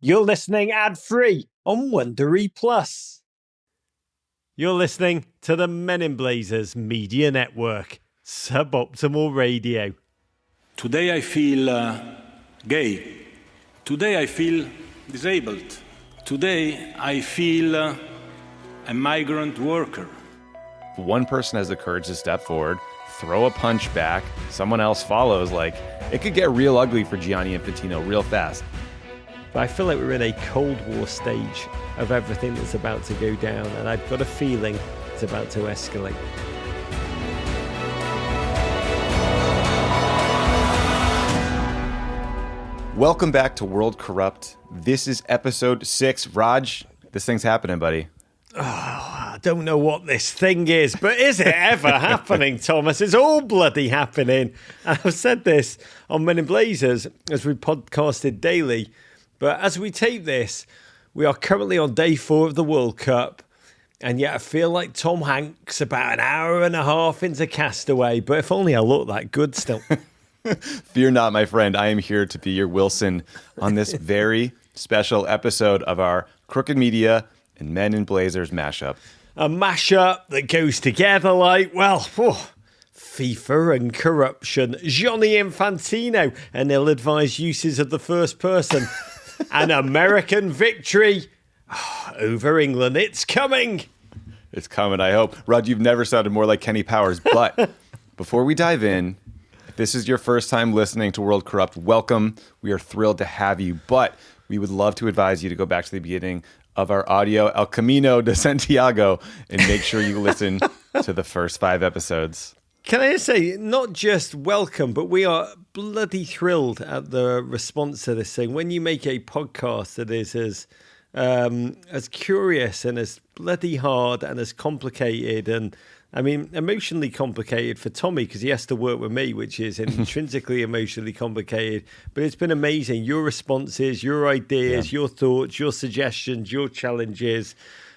You're listening ad-free on Wondery Plus. You're listening to the Men in Blazers Media Network, Suboptimal Radio. Today I feel gay. Today I feel disabled. Today I feel a migrant worker. One person has the courage to step forward, throw a punch back, someone else follows. Like, it could get real ugly for Gianni Infantino real fast. But I feel like we're in a Cold War stage of everything that's about to go down, and I've got a feeling it's about to escalate. Welcome back to World Corrupt. This is episode 6. Raj, this thing's happening, buddy. I don't know what this thing is, but is it ever happening, Thomas? It's all bloody happening. And I've said this on Men in Blazers as we podcasted daily, but as we tape this, we are currently on day 4 of the World Cup, and yet I feel like Tom Hanks about an hour and a half into Castaway, but if only I look that good still. Fear not, my friend. I am here to be your Wilson on this very special episode of our Crooked Media and Men in Blazers mashup. A mashup that goes together like, well, FIFA and corruption, Gianni Infantino and ill-advised uses of the first person, an American victory over England. It's coming. It's coming, I hope. Rod, you've never sounded more like Kenny Powers. But before we dive in, if this is your first time listening to World Corrupt, welcome. We are thrilled to have you. But we would love to advise you to go back to the beginning of our audio, El Camino de Santiago, and make sure you listen to the first 5 episodes. Can I just say, not just welcome, but we are bloody thrilled at the response to this thing. When you make a podcast that is as curious and as bloody hard and as complicated, and I mean, emotionally complicated for Tommy because he has to work with me, which is intrinsically emotionally complicated. But it's been amazing. Your responses, your ideas, your thoughts, your suggestions, your challenges.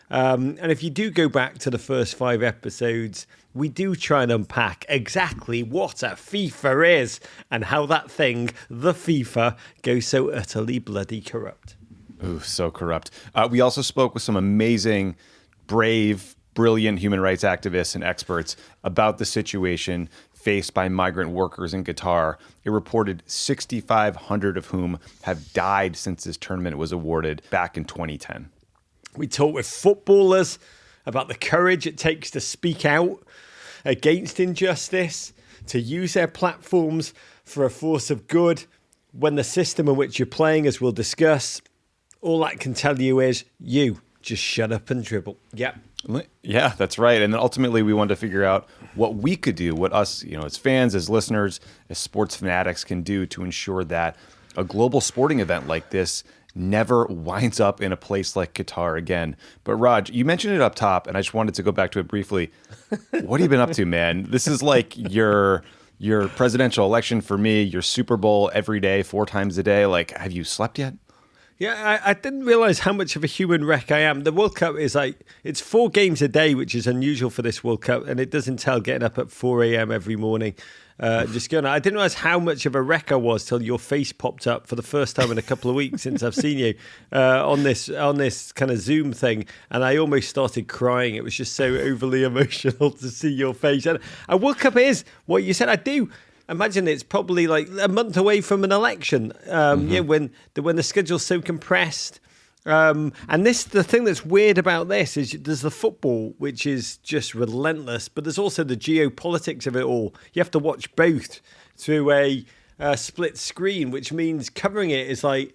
And if you do go back to the first 5 episodes, we do try and unpack exactly what a FIFA is and how that thing, the FIFA, goes so utterly bloody corrupt. Ooh, so corrupt. We also spoke with some amazing, brave, brilliant human rights activists and experts about the situation faced by migrant workers in Qatar. It reported 6,500 of whom have died since this tournament was awarded back in 2010. We talked with footballers about the courage it takes to speak out against injustice, to use their platforms for a force of good when the system in which you're playing, as we'll discuss, all that can tell you is you just shut up and dribble. Yep. Yeah, that's right. And then ultimately we wanted to figure out what we could do, what us, as fans, as listeners, as sports fanatics can do to ensure that a global sporting event like this never winds up in a place like Qatar again. But Raj, you mentioned it up top, and I just wanted to go back to it briefly. What have you been up to, man? This is like your presidential election for me, your Super Bowl every day, 4 times a day. Like, have you slept yet? Yeah, I didn't realize how much of a human wreck I am. The World Cup is it's 4 games a day, which is unusual for this World Cup. And it does entail getting up at 4 a.m. every morning. Just going, I didn't realize how much of a wreck I was till your face popped up for the first time in a couple of weeks since I've seen you on this kind of Zoom thing. And I almost started crying. It was just so overly emotional to see your face. And a World Cup is what you said. I do imagine it's probably like a month away from an election. When the schedule's so compressed. And the thing that's weird about this is there's the football, which is just relentless, but there's also the geopolitics of it all. You have to watch both through a split screen, which means covering it is like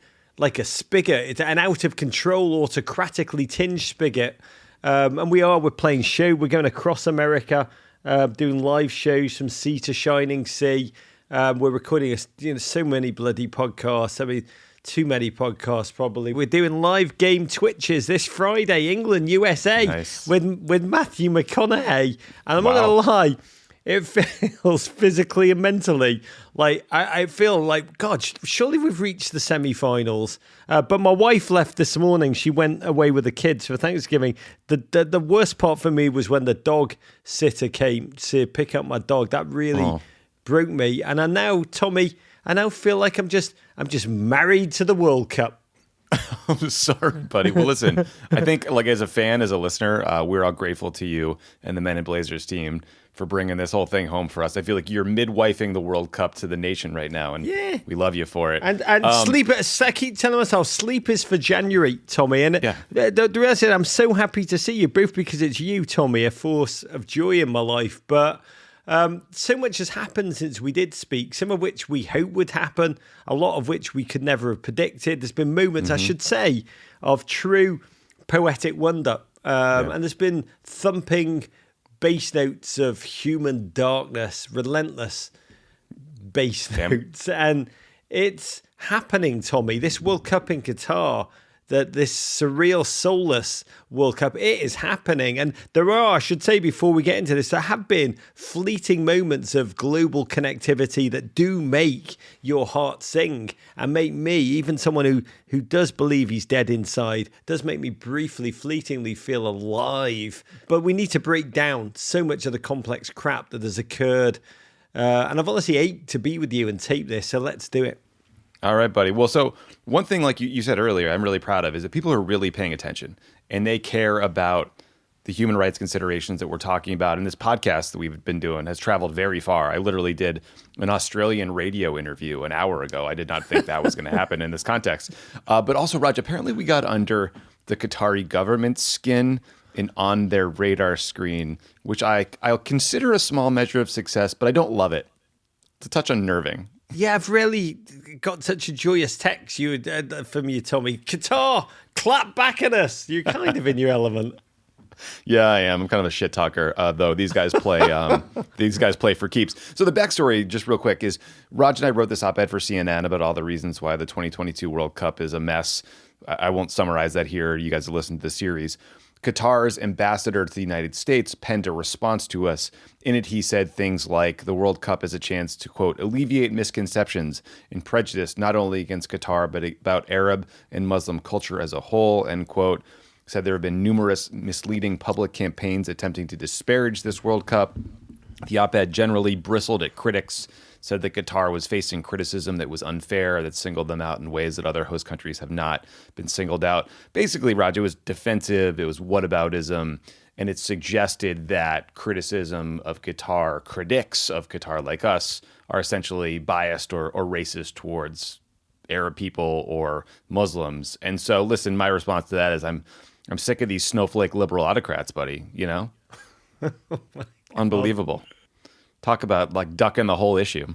a spigot. It's an out of control, autocratically tinged spigot. And we're playing show. We're going across America. Doing live shows from sea to shining sea. We're recording so many bloody podcasts. I mean, too many podcasts probably. We're doing live game Twitches this Friday, England, USA, nice. with Matthew McConaughey. And I'm not going to lie, it feels physically and mentally like I feel like, God, surely we've reached the semi-finals. But my wife left this morning. She went away with the kids for Thanksgiving. The worst part for me was when the dog sitter came to pick up my dog. That really broke me. And Tommy, I now feel like I'm just married to the World Cup. I'm sorry, buddy. Well, listen, I think like as a fan, as a listener, we're all grateful to you and the Men in Blazers team for bringing this whole thing home for us. I feel like you're midwifing the World Cup to the nation right now, and we love you for it. And sleep, I keep telling myself, sleep is for January, Tommy. And the reason I'm so happy to see you, both because it's you, Tommy, a force of joy in my life, but so much has happened since we did speak, some of which we hope would happen, a lot of which we could never have predicted. There's been moments, I should say, of true poetic wonder. And there's been thumping bass notes of human darkness, relentless bass notes. And it's happening, Tommy. This World Cup in Qatar, this surreal, soulless World Cup, it is happening. And there are, I should say before we get into this, there have been fleeting moments of global connectivity that do make your heart sing and make me, even someone who does believe he's dead inside, does make me briefly, fleetingly feel alive. But we need to break down so much of the complex crap that has occurred. And I've honestly ached to be with you and tape this, so let's do it. All right, buddy. Well, so one thing, like you said earlier, I'm really proud of is that people are really paying attention and they care about the human rights considerations that we're talking about. And this podcast that we've been doing has traveled very far. I literally did an Australian radio interview an hour ago. I did not think that was going to happen in this context. But also, Raj, apparently we got under the Qatari government's skin and on their radar screen, which I'll consider a small measure of success, but I don't love it. It's a touch unnerving. Yeah, I've really got such a joyous text from you, Tommy. Qatar, clap back at us. You're kind of in your element. Yeah, I am. I'm kind of a shit talker, though. These guys play. These guys play for keeps. So the backstory, just real quick, is Raj and I wrote this op-ed for CNN about all the reasons why the 2022 World Cup is a mess. I won't summarize that here. You guys will listen to the series. Qatar's ambassador to the United States penned a response to us. In it, he said things like the World Cup is a chance to, quote, alleviate misconceptions and prejudice not only against Qatar, but about Arab and Muslim culture as a whole, end quote. Said there have been numerous misleading public campaigns attempting to disparage this World Cup. The op-ed generally bristled at critics, said that Qatar was facing criticism that was unfair, that singled them out in ways that other host countries have not been singled out. Basically, Raj, it was defensive, it was whataboutism, and it suggested that criticism of Qatar, critics of Qatar like us, are essentially biased or racist towards Arab people or Muslims. And so, listen, my response to that is I'm sick of these snowflake liberal autocrats, buddy, you know? Unbelievable. Talk about like ducking the whole issue.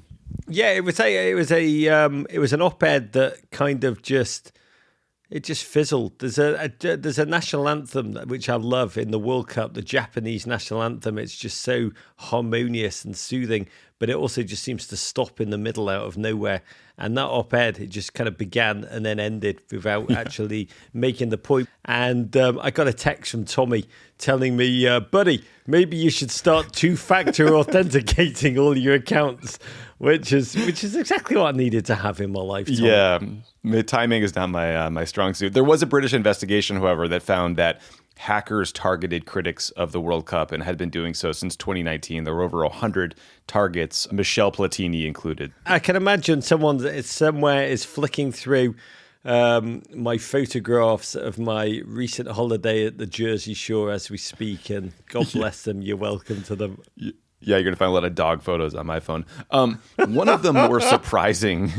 Yeah, it was an op-ed that kind of just fizzled. There's a national anthem which I love in the World Cup, the Japanese national anthem. It's just so harmonious and soothing, but it also just seems to stop in the middle out of nowhere. And that op-ed, it just kind of began and then ended without actually making the point. And I got a text from Tommy telling me, buddy, maybe you should start two-factor authenticating all your accounts, which is exactly what I needed to have in my life, Tommy. Yeah, the timing is not my strong suit. There was a British investigation, however, that found that hackers targeted critics of the World Cup and had been doing so since 2019. There were over 100 targets, Michel Platini included. I can imagine someone that is somewhere is flicking through my photographs of my recent holiday at the Jersey Shore as we speak, and God bless them. You're welcome to them. Yeah, you're going to find a lot of dog photos on my phone. One of the more surprising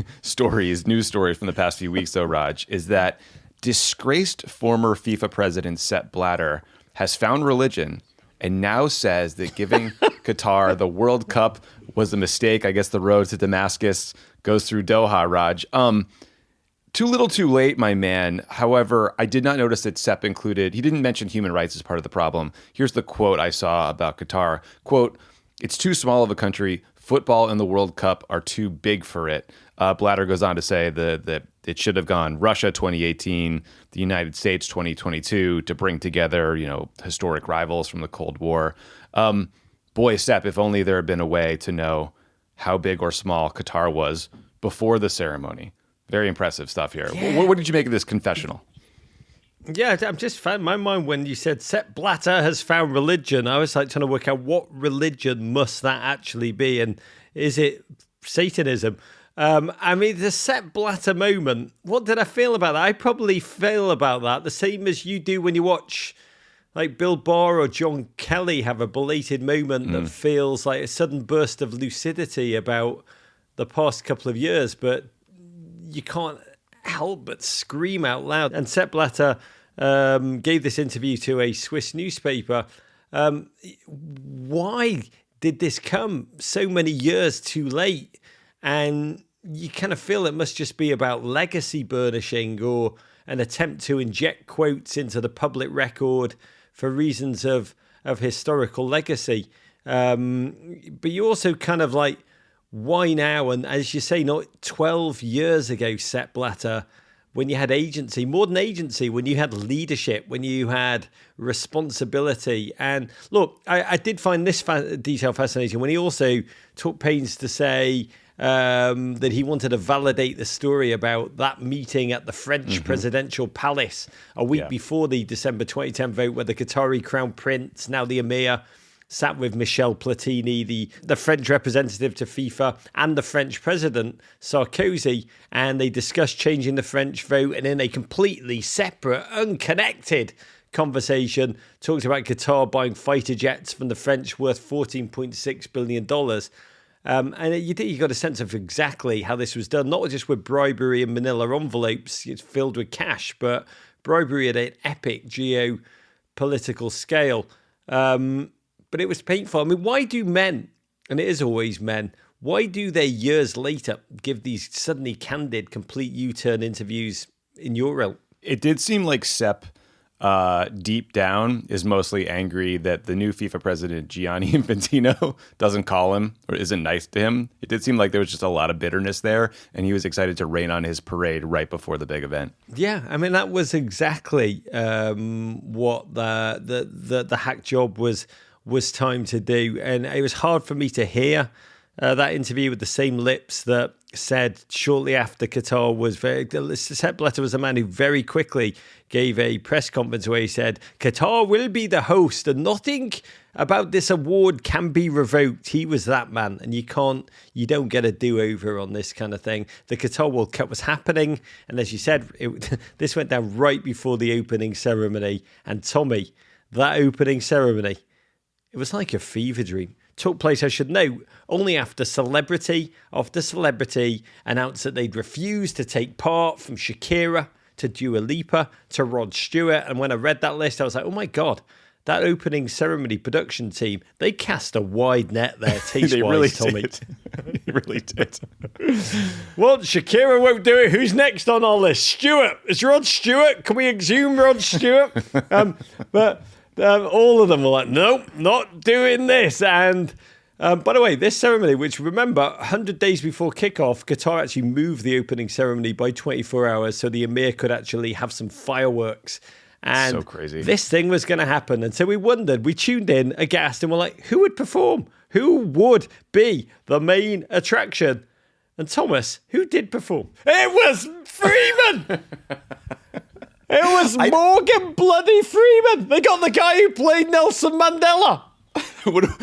news stories from the past few weeks, though, Raj, is that disgraced former FIFA president Sepp Blatter has found religion and now says that giving Qatar the World Cup was a mistake. I guess the road to Damascus goes through Doha, Raj. Too little too late, my man. However, I did not notice that Sepp included, he didn't mention human rights as part of the problem. Here's the quote I saw about Qatar. Quote, "It's too small of a country. Football and the World Cup are too big for it." Blatter goes on to say that it should have gone Russia 2018, the United States 2022 to bring together, historic rivals from the Cold War. Boy, Sepp, if only there had been a way to know how big or small Qatar was before the ceremony. Very impressive stuff here. Yeah. What did you make of this confessional? Yeah, I'm just found my mind when you said Sepp Blatter has found religion. I was like trying to work out what religion must that actually be, and is it Satanism? I mean, the Sepp Blatter moment, what did I feel about that? I probably feel about that the same as you do when you watch like Bill Barr or John Kelly have a belated moment that feels like a sudden burst of lucidity about the past couple of years, but you can't help but scream out loud. And Sepp Blatter gave this interview to a Swiss newspaper. Why did this come so many years too late? And you kind of feel it must just be about legacy burnishing or an attempt to inject quotes into the public record for reasons of historical legacy. But you also kind of like, why now? And as you say, not 12 years ago, Sepp Blatter, when you had agency, more than agency, when you had leadership, when you had responsibility. And look, I did find this detail fascinating when he also took pains to say that he wanted to validate the story about that meeting at the French presidential palace a week before the December 2010 vote, where the Qatari crown prince, now the emir, sat with Michel Platini, the French representative to FIFA, and the French president, Sarkozy, and they discussed changing the French vote. And in a completely separate, unconnected conversation, talked about Qatar buying fighter jets from the French worth $14.6 billion. And you got a sense of exactly how this was done, not just with bribery and manila envelopes filled with cash, but bribery at an epic geopolitical scale. But it was painful. I mean, why do men, and it is always men, why do they years later give these suddenly candid, complete U-turn interviews in your ilk? It did seem like Sepp, deep down, is mostly angry that the new FIFA president, Gianni Infantino, doesn't call him or isn't nice to him. It did seem like there was just a lot of bitterness there, and he was excited to rain on his parade right before the big event. Yeah, I mean, that was exactly what the hack job was time to do. And it was hard for me to hear that interview with the same lips that said shortly after Qatar was Sepp Blatter was a man who very quickly gave a press conference where he said, Qatar will be the host and nothing about this award can be revoked. He was that man, and you don't get a do-over on this kind of thing. The Qatar World Cup was happening, and as you said, this went down right before the opening ceremony. And Tommy, that opening ceremony, it was like a fever dream. Took place, I should note, only after celebrity after celebrity announced that they'd refused to take part, from Shakira to Dua Lipa to Rod Stewart. And when I read that list, I was like, oh my God, that opening ceremony production team, they cast a wide net there, taste-wise, Tommy. They really did. Well, Shakira won't do it. Who's next on our list? Stewart. It's Rod Stewart. Can we exhume Rod Stewart? But all of them were like, nope, not doing this. And by the way, this ceremony, which remember, 100 days before kickoff, Qatar actually moved the opening ceremony by 24 hours so the emir could actually have some fireworks. And so crazy. This thing was going to happen. And so we tuned in aghast and we're like, who would perform? Who would be the main attraction? And Thomas, who did perform? It was Freeman! It was Morgan bloody Freeman. They got the guy who played Nelson Mandela.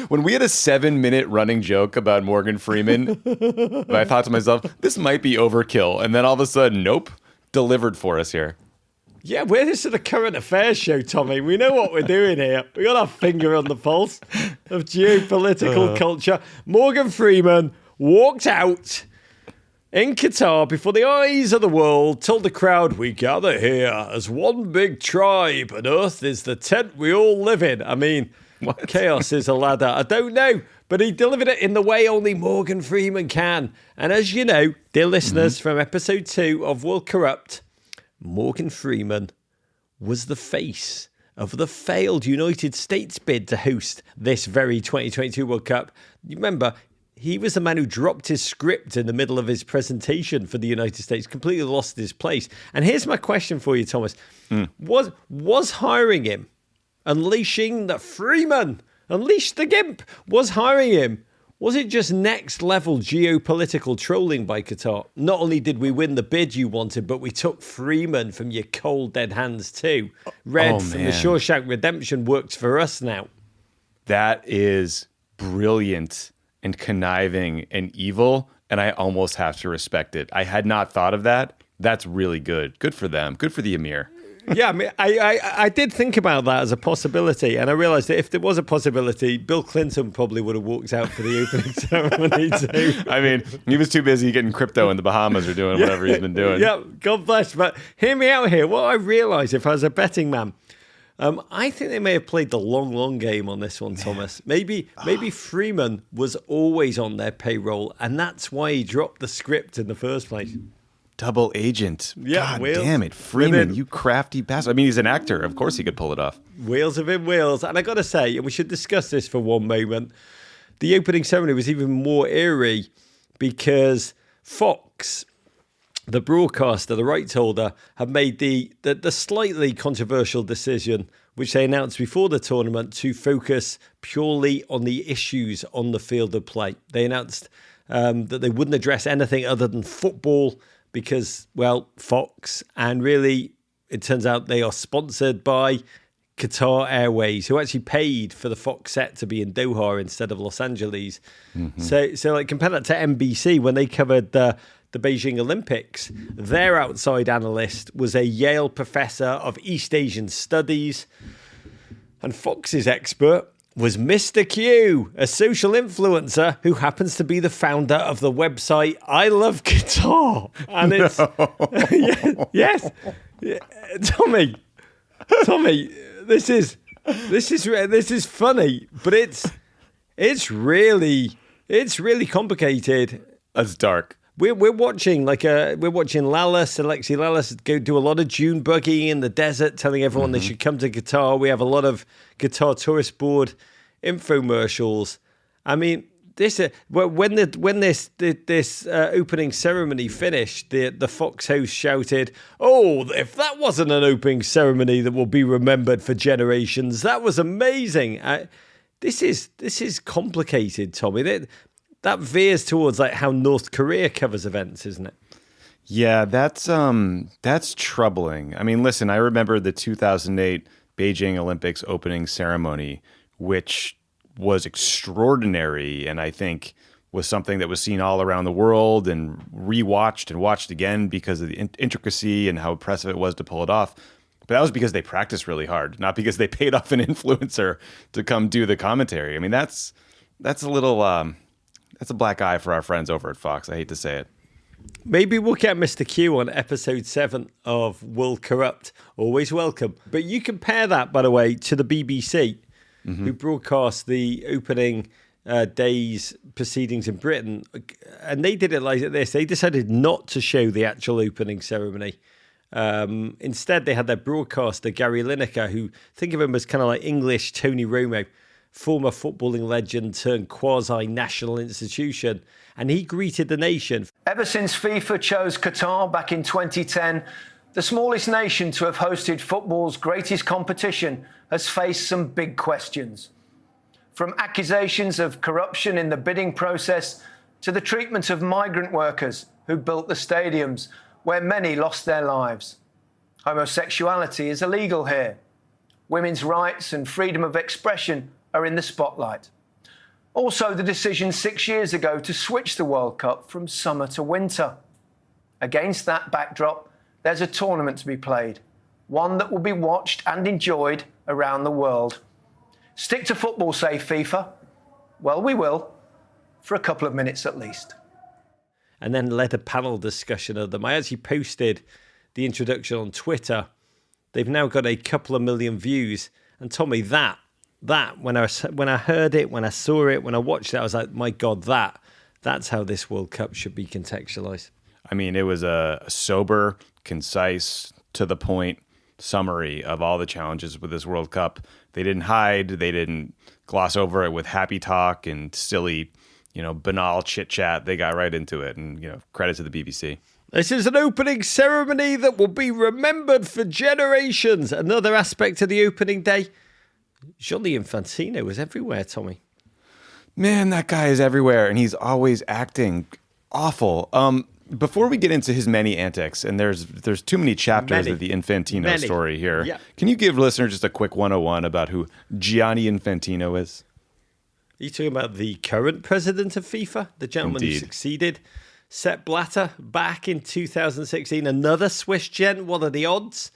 When we had a 7-minute running joke about Morgan Freeman, I thought to myself, this might be overkill. And then all of a sudden, nope, delivered for us here. Yeah, we're just at a current affairs show, Tommy. We know what we're doing here. We got our finger on the pulse of geopolitical culture. Morgan Freeman walked out in Qatar before the eyes of the world, told the crowd, we gather here as one big tribe, and Earth is the tent we all live in. I mean, what? Chaos is a ladder. I don't know, but he delivered it in the way only Morgan Freeman can. And as you know, dear listeners, from episode 2 of World Corrupt, Morgan Freeman was the face of the failed United States bid to host this very 2022 World Cup. You remember, he was the man who dropped his script in the middle of his presentation for the United States, completely lost his place. And here's my question for you, Thomas. Was hiring him, unleashing the Freeman, unleash the Gimp, was hiring him, was it just next level geopolitical trolling by Qatar? Not only did we win the bid you wanted, but we took Freeman from your cold dead hands too. Red from the Shawshank Redemption works for us now. That is brilliant and conniving and evil and I almost have to respect it. I had not thought of that. That's really good. Good for them. Good for the Emir. Yeah, I mean, I did think about that as a possibility, and I realised that if there was a possibility, Bill Clinton probably would have walked out for the opening ceremony too. I mean, he was too busy getting crypto in the Bahamas or doing whatever he's been doing. Yeah, God bless. But hear me out here. What I realised, if I was a betting man, I think they may have played the long game on this one, Thomas. Maybe Freeman was always on their payroll, and that's why he dropped the script in the first place. Double agent. Yeah, God damn it. Freeman, Within. you crafty bastard. I mean, he's an actor. Of course he could pull it off. Wheels within wheels. And I got to say, and we should discuss this for one moment, the opening ceremony was even more eerie because Fox, the broadcaster, the rights holder, have made the slightly controversial decision, which they announced before the tournament, to focus purely on the issues on the field of play. They announced that they wouldn't address anything other than football because, well, Fox, and really, it turns out they are sponsored by Qatar Airways, who actually paid for the Fox set to be in Doha instead of Los Angeles. Mm-hmm. So like compare that to NBC when they covered the Beijing Olympics. Their outside analyst was a Yale professor of East Asian studies, and Fox's expert was Mr. Q, a social influencer who happens to be the founder of the website I Love Qatar. And it's yes. Yeah. Tommy, this is funny, but it's really complicated. That's dark. We're watching Lallis, Alexi Lallis go do a lot of June buggy in the desert, telling everyone they should come to Qatar. We have a lot of Qatar Tourist Board infomercials. I mean, when this opening ceremony finished, the Fox host shouted, "Oh, if that wasn't an opening ceremony that will be remembered for generations, that was amazing." This is complicated, Tommy. That veers towards like how North Korea covers events, isn't it? Yeah, that's troubling. I mean, listen, I remember the 2008 Beijing Olympics opening ceremony, which was extraordinary, and I think was something that was seen all around the world and rewatched and watched again because of the intricacy and how impressive it was to pull it off. But that was because they practiced really hard, not because they paid off an influencer to come do the commentary. I mean, that's a little that's a black eye for our friends over at Fox. I hate to say it. Maybe we'll get Mr. Q on episode 7 of World Corrupt. Always welcome. But you compare that, by the way, to the BBC, who broadcast the opening day's proceedings in Britain. And they did it like this. They decided not to show the actual opening ceremony. Instead, they had their broadcaster, Gary Lineker, who, think of him as kind of like English Tony Romo, former footballing legend turned quasi-national institution, and he greeted the nation. Ever since FIFA chose Qatar back in 2010, the smallest nation to have hosted football's greatest competition has faced some big questions. From accusations of corruption in the bidding process to the treatment of migrant workers who built the stadiums, where many lost their lives. Homosexuality is illegal here. Women's rights and freedom of expression are in the spotlight. Also, the decision 6 years ago to switch the World Cup from summer to winter. Against that backdrop, there's a tournament to be played, one that will be watched and enjoyed around the world. Stick to football, say FIFA. Well, we will, for a couple of minutes at least. And then led a panel discussion of them. I actually posted the introduction on Twitter. They've now got a couple of million views. And Tommy, that when I heard it, when I saw it, when I watched it, I was like, my God, that's how this World Cup should be contextualized. I mean, it was a sober, concise, to the point summary of all the challenges with this World Cup. They didn't hide. They didn't gloss over it with happy talk and silly, banal chit chat. They got right into it, and credit to the BBC. This is an opening ceremony that will be remembered for generations. Another aspect of the opening day, Gianni Infantino was everywhere, Tommy. Man, that guy is everywhere, and he's always acting awful. Before we get into his many antics, and there's too many chapters of the Infantino story here, Can you give listeners just a quick 101 about who Gianni Infantino is? Are you talking about the current president of FIFA, the gentleman who succeeded Sepp Blatter back in 2016, another Swiss gent. What are the odds?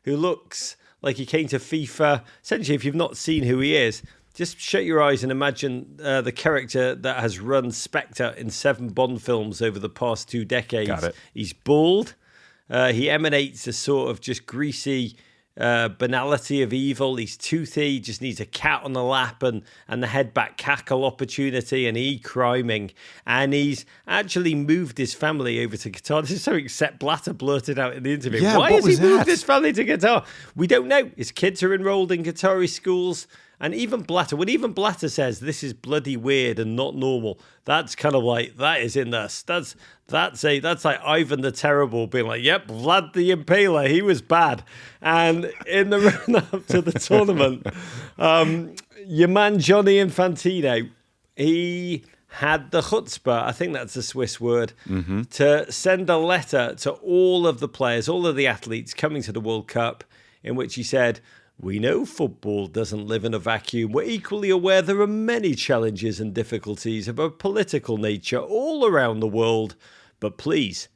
Who looks like he came to FIFA. Essentially, if you've not seen who he is, just shut your eyes and imagine the character that has run Spectre in 7 Bond films over the past 2 decades. Got it. He's bald. He emanates a sort of just greasy banality of evil. He's toothy, just needs a cat on the lap and the head back cackle opportunity and e-criming. And he's actually moved his family over to Qatar. This is something Sepp Blatter blurted out in the interview. Yeah, Why what has he was moved that? his family to Qatar? We don't know. His kids are enrolled in Qatari schools. And even Blatter, when even Blatter says this is bloody weird and not normal, that's kind of like, that is in us. That's like Ivan the Terrible being like, yep, Vlad the Impaler, he was bad. And in the run up to the tournament, your man Gianni Infantino, he had the chutzpah, I think that's a Swiss word, to send a letter to all of the players, all of the athletes coming to the World Cup, in which he said, we know football doesn't live in a vacuum. We're equally aware there are many challenges and difficulties of a political nature all around the world. But please,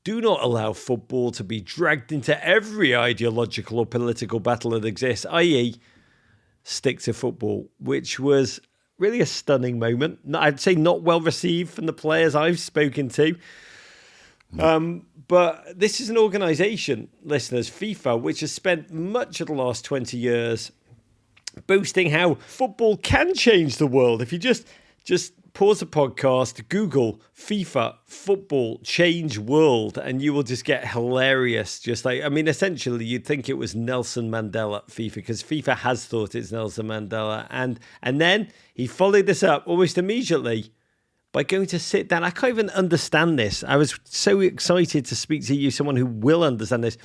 do not allow football to be dragged into every ideological or political battle that exists, i.e., stick to football, which was really a stunning moment. I'd say not well received from the players I've spoken to. But this is an organisation, listeners, FIFA, which has spent much of the last 20 years boasting how football can change the world. If you just pause the podcast, Google FIFA football change world, and you will just get hilarious. Essentially, you'd think it was Nelson Mandela FIFA, because FIFA has thought it's Nelson Mandela. And then he followed this up almost immediately by going to sit down. I can't even understand this. I was so excited to speak to you, someone who will understand this.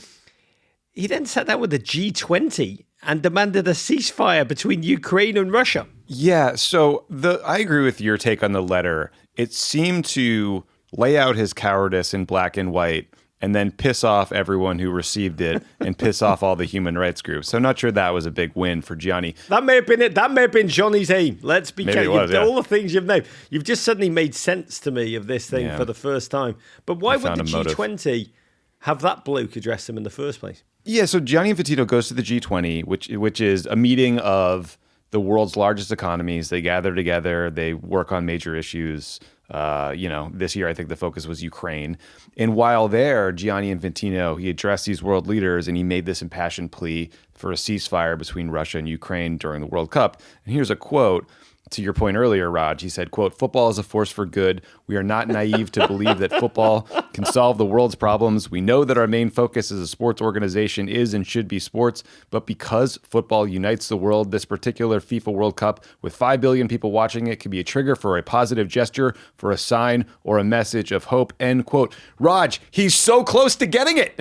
He then sat down with the G20 and demanded a ceasefire between Ukraine and Russia. Yeah, so I agree with your take on the letter. It seemed to lay out his cowardice in black and white and then piss off everyone who received it and piss off all the human rights groups. So I'm not sure that was a big win for Gianni. That may have been it. That may have been Johnny's aim. Let's be careful. Yeah. All the things you've named. You've just suddenly made sense to me of this thing for the first time. But why would the G20 have that bloke address him in the first place? Yeah, so Gianni Infantino goes to the G20, which is a meeting of the world's largest economies. They gather together. They work on major issues. This year, I think the focus was Ukraine. And while there, Gianni Infantino, he addressed these world leaders and he made this impassioned plea for a ceasefire between Russia and Ukraine during the World Cup. And here's a quote. To your point earlier, Raj, he said, quote, "Football is a force for good. We are not naive to believe that football can solve the world's problems. We know that our main focus as a sports organization is and should be sports. But because football unites the world, this particular FIFA World Cup, with 5 billion people watching it, can be a trigger for a positive gesture, for a sign or a message of hope," end quote. Raj, he's so close to getting it.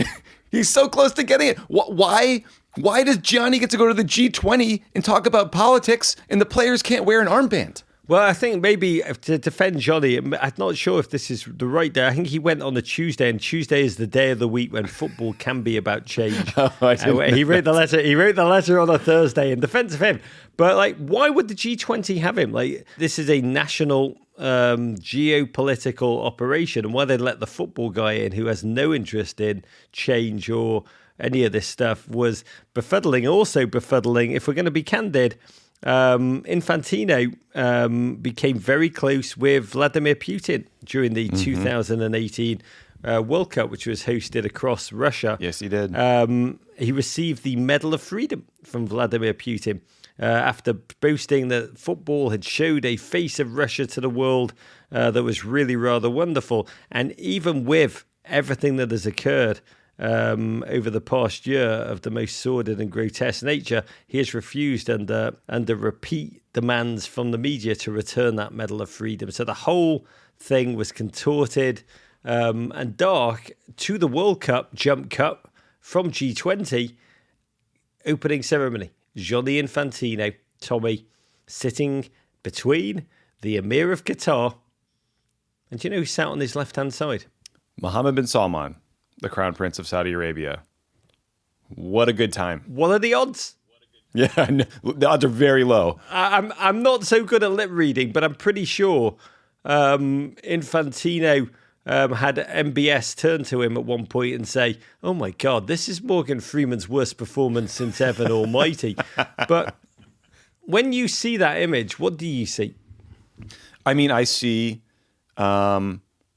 He's so close to getting it. Why does Gianni get to go to the G20 and talk about politics and the players can't wear an armband? Well, I think maybe to defend Johnny, I'm not sure if this is the right day. I think he went on a Tuesday, and Tuesday is the day of the week when football can be about change. He wrote the letter. He wrote the letter on a Thursday in defense of him. But why would the G20 have him? This is a national geopolitical operation, and why they'd let the football guy in who has no interest in change or any of this stuff was befuddling. Also befuddling, if we're going to be candid, Infantino became very close with Vladimir Putin during the 2018 World Cup, which was hosted across Russia. Yes, he did. He received the Medal of Freedom from Vladimir Putin after boasting that football had showed a face of Russia to the world that was really rather wonderful. And even with everything that has occurred over the past year of the most sordid and grotesque nature, he has refused under repeat demands from the media to return that Medal of Freedom. So the whole thing was contorted and dark to the World Cup jump cut from G20 opening ceremony. Gianni Infantino, Tommy, sitting between the Emir of Qatar, and do you know who sat on his left-hand side? Mohammed bin Salman, the Crown Prince of Saudi Arabia. What a good time. What are the odds? Yeah, the odds are very low. I'm not so good at lip reading, but I'm pretty sure Infantino had MBS turn to him at one point and say, "Oh my God, this is Morgan Freeman's worst performance since Evan Almighty." But when you see that image, what do you see? I mean, I see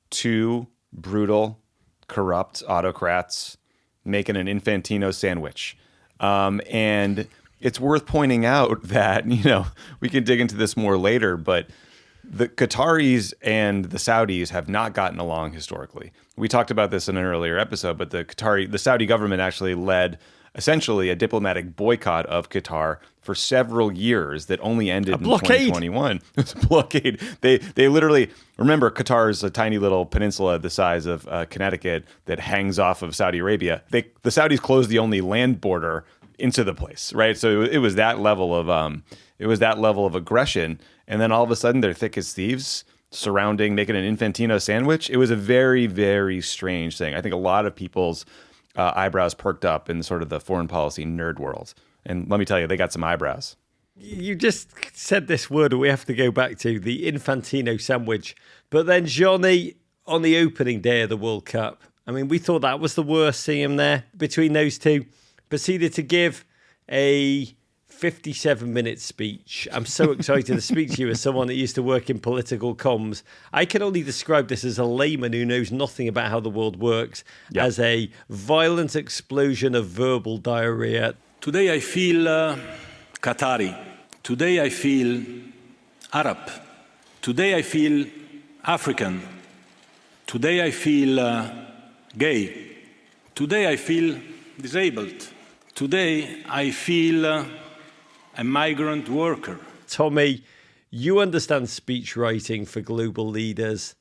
two brutal, corrupt autocrats making an Infantino sandwich. And it's worth pointing out that, we can dig into this more later, but the Qataris and the Saudis have not gotten along historically. We talked about this in an earlier episode, but the Saudi government actually led essentially a diplomatic boycott of Qatar for several years that only ended in 2021. It was a blockade. They literally, remember, Qatar is a tiny little peninsula the size of Connecticut that hangs off of Saudi Arabia. The Saudis closed the only land border into the place, right? So it was that level of aggression, and then all of a sudden they're thick as thieves surrounding making an Infantino sandwich. It was a very, very strange thing. I think a lot of people's eyebrows perked up in sort of the foreign policy nerd world. And let me tell you, they got some eyebrows. You just said this word we have to go back to, the Infantino sandwich. But then Gianni, on the opening day of the World Cup, I mean, we thought that was the worst, seeing him there between those two, proceeded to give a 57-minute speech. I'm so excited to speak to you as someone that used to work in political comms. I can only describe this as a layman who knows nothing about how the world works, as a violent explosion of verbal diarrhea. Today I feel Qatari. Today I feel Arab. Today I feel African. Today I feel gay. Today I feel disabled. Today I feel a migrant worker. Tommy, you understand speech writing for global leaders.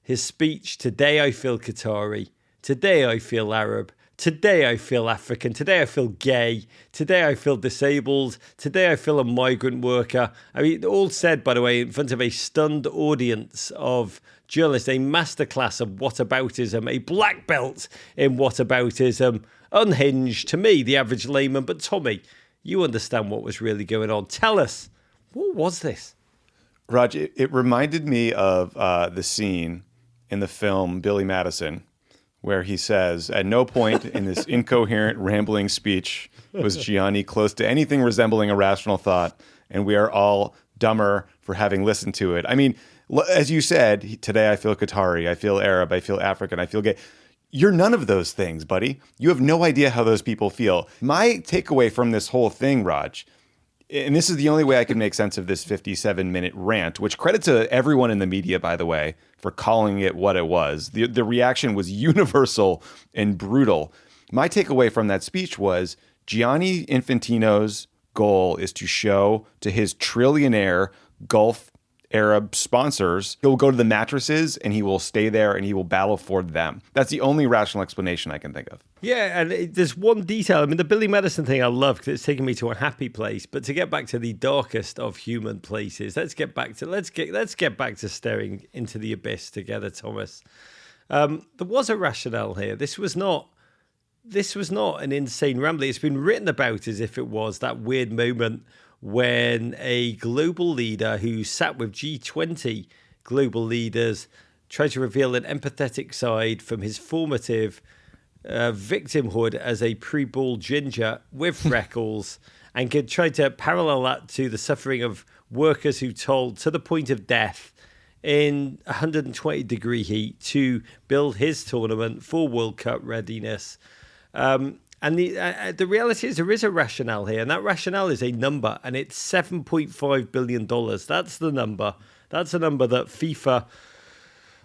His speech, "Today I feel Qatari. Today I feel Arab. Today I feel African. Today I feel gay. Today I feel disabled. Today I feel a migrant worker." I mean, all said, by the way, in front of a stunned audience of journalists, a masterclass of whataboutism, a black belt in whataboutism, unhinged to me, the average layman. But Tommy, you understand what was really going on. Tell us, what was this? Raj, it reminded me of the scene in the film Billy Madison, where he says, "At no point in this incoherent, rambling speech was Gianni close to anything resembling a rational thought, and we are all dumber for having listened to it." I mean, as you said, today I feel Qatari, I feel Arab, I feel African, I feel gay. You're none of those things, buddy. You have no idea how those people feel. My takeaway from this whole thing, Raj, and this is the only way I can make sense of this 57-minute rant, which credit to everyone in the media, by the way, for calling it what it was. The reaction was universal and brutal. My takeaway from that speech was Gianni Infantino's goal is to show to his trillionaire Gulf Arab sponsors, he'll go to the mattresses and he will stay there and he will battle for them. That's the only rational explanation I can think of. Yeah, and there's one detail. I mean, the Billy Madison thing I love because it's taken me to a happy place. But to get back to the darkest of human places, let's get back to staring into the abyss together, Thomas. There was a rationale here. This was not an insane rambling. It's been written about as if it was that weird moment when a global leader who sat with G20 global leaders tried to reveal an empathetic side from his formative victimhood as a pre-ball ginger with freckles and could try to parallel that to the suffering of workers who toiled to the point of death in 120-degree heat to build his tournament for World Cup readiness. And the reality is there is a rationale here, and that rationale is a number, and it's $7.5 billion. That's the number. That's a number that FIFA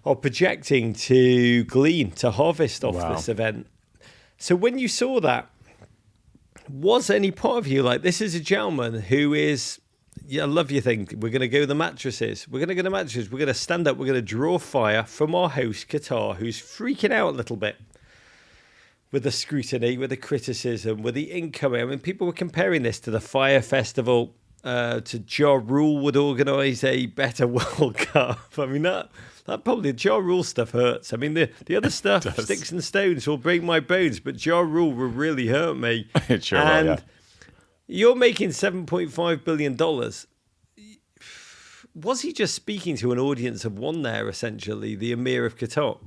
are projecting to glean, to harvest off this event. So when you saw that, was any part of you like, this is a gentleman who is, I love your thing, we're going to go to the mattresses. We're going to go to the mattresses. We're going to stand up. We're going to draw fire from our host, Qatar, who's freaking out a little bit with the scrutiny, with the criticism, with the incoming. I mean, people were comparing this to the Fire Festival, to Ja Rule would organise a better World Cup. I mean, that probably, the Ja Rule stuff hurts. I mean, the other stuff, sticks and stones will break my bones, but Ja Rule will really hurt me. It sure will, yeah. You're making $7.5 billion. Was he just speaking to an audience of one there, essentially, the Emir of Qatar?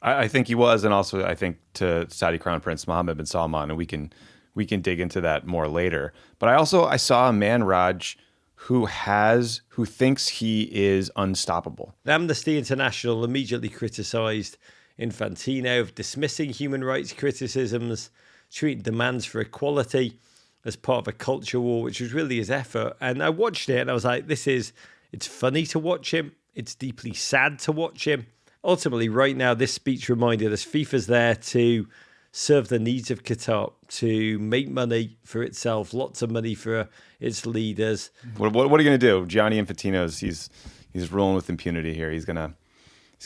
I think he was, and also I think to Saudi Crown Prince Mohammed bin Salman, and we can dig into that more later. But I saw a man, Raj, who thinks he is unstoppable. Amnesty International immediately criticised Infantino of dismissing human rights criticisms, treating demands for equality as part of a culture war, which was really his effort. And I watched it and I was like, it's funny to watch him. It's deeply sad to watch him. Ultimately, right now, this speech reminded us FIFA's there to serve the needs of Qatar, to make money for itself, lots of money for its leaders. What are you going to do? Gianni Infantino's he's ruling with impunity here. He's gonna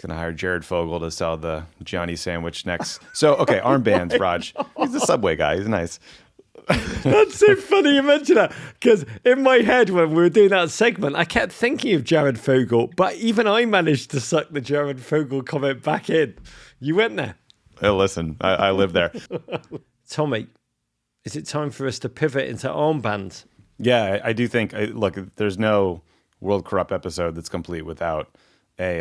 hire Jared Fogle to sell the Johnny sandwich next. So okay, armbands, Raj. He's a Subway guy. He's nice. That's so funny you mention that, because in my head when we were doing that segment, I kept thinking of Jared Fogle, but even I managed to suck the Jared Fogle comment back in. You went there. Hey, listen, I live there. Tommy, is it time for us to pivot into armbands? Yeah, I do think. Look, there's no World Corrupt episode that's complete without a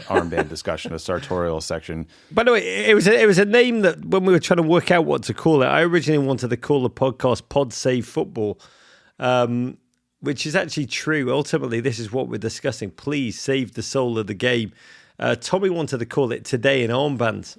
armband discussion, a sartorial section. By the way, it was a name that when we were trying to work out what to call it, I originally wanted to call the podcast Pod Save Football, which is actually true. Ultimately, this is what we're discussing. Please save the soul of the game. Tommy wanted to call it Today in Armbands.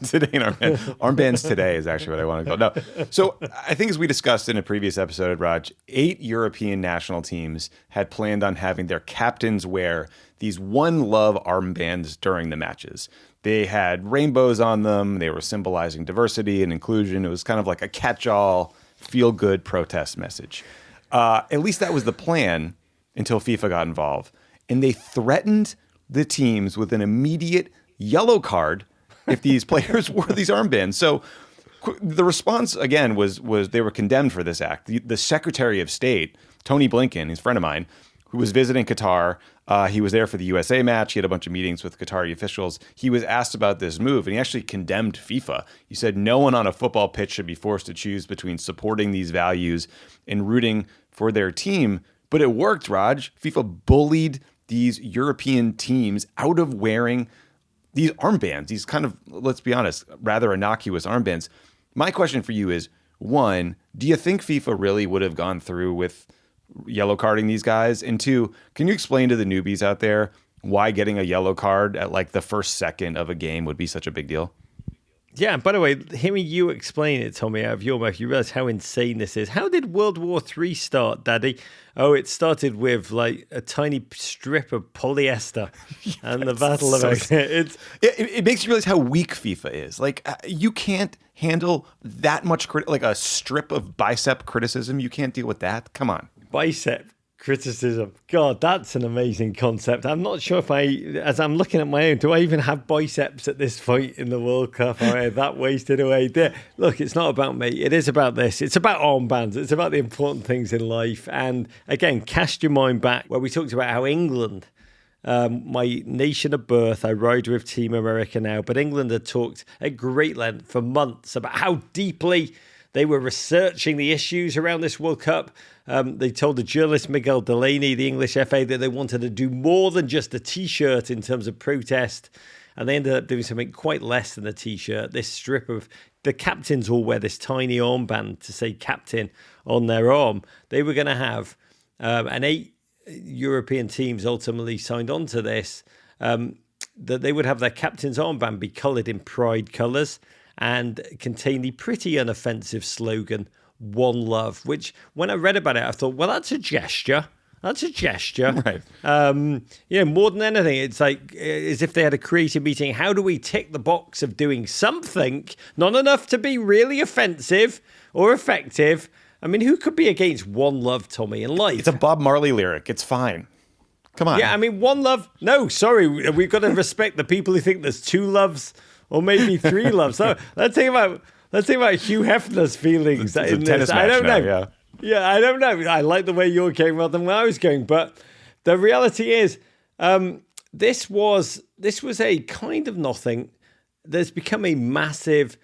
Today in armbands today is actually what I want to call it. No. So I think as we discussed in a previous episode, Raj, 8 European national teams had planned on having their captains wear these One Love armbands during the matches. They had rainbows on them. They were symbolizing diversity and inclusion. It was kind of like a catch-all, feel-good protest message. At least that was the plan until FIFA got involved. And they threatened the teams with an immediate yellow card if these players wore these armbands. So the response, again, was they were condemned for this act. The Secretary of State, Tony Blinken, he's a friend of mine, who was visiting Qatar. He was there for the USA match. He had a bunch of meetings with Qatari officials. He was asked about this move, and he actually condemned FIFA. He said no one on a football pitch should be forced to choose between supporting these values and rooting for their team. But it worked, Raj. FIFA bullied these European teams out of wearing these armbands, these kind of, let's be honest, rather innocuous armbands. My question for you is, one, do you think FIFA really would have gone through with yellow carding these guys? And two, can you explain to the newbies out there why getting a yellow card at like the first second of a game would be such a big deal? Yeah, and by the way, hearing you explain it, Tommy, out of your mouth, you realize how insane this is. How did World War III start, Daddy? Oh, it started with like a tiny strip of polyester and the battle of it. It makes you realize how weak FIFA is. Like, you can't handle that much, like a strip of bicep criticism. You can't deal with that. Come on. Bicep criticism. God, that's an amazing concept. I'm not sure if as I'm looking at my own, do I even have biceps at this point in the World Cup? Am I that wasted away? There. Look, it's not about me. It is about this. It's about armbands. It's about the important things in life. And again, cast your mind back where we talked about how England, my nation of birth, I ride with Team America now, but England had talked at great length for months about how deeply they were researching the issues around this World Cup. They told the journalist Miguel Delaney, the English FA, that they wanted to do more than just a T-shirt in terms of protest. And they ended up doing something quite less than a T-shirt. This strip of the captains all wear this tiny armband to say captain on their arm. They were going to have, and 8 European teams ultimately signed on to this, that they would have their captain's armband be coloured in pride colours and contain the pretty unoffensive slogan, One Love, which when I read about it, I thought, well, that's a gesture. That's a gesture. Right. More than anything, it's like as if they had a creative meeting. How do we tick the box of doing something, not enough to be really offensive or effective? I mean, who could be against One Love, Tommy, in life? It's a Bob Marley lyric. It's fine. Come on. Yeah, I mean, One Love. No, sorry. We've got to respect the people who think there's 2 loves or maybe 3 loves. So let's think about Hugh Hefner's feelings in this. I don't know. Yeah, I don't know. I like the way you're going rather than where I was going. But the reality is, this was a kind of nothing that's become a massive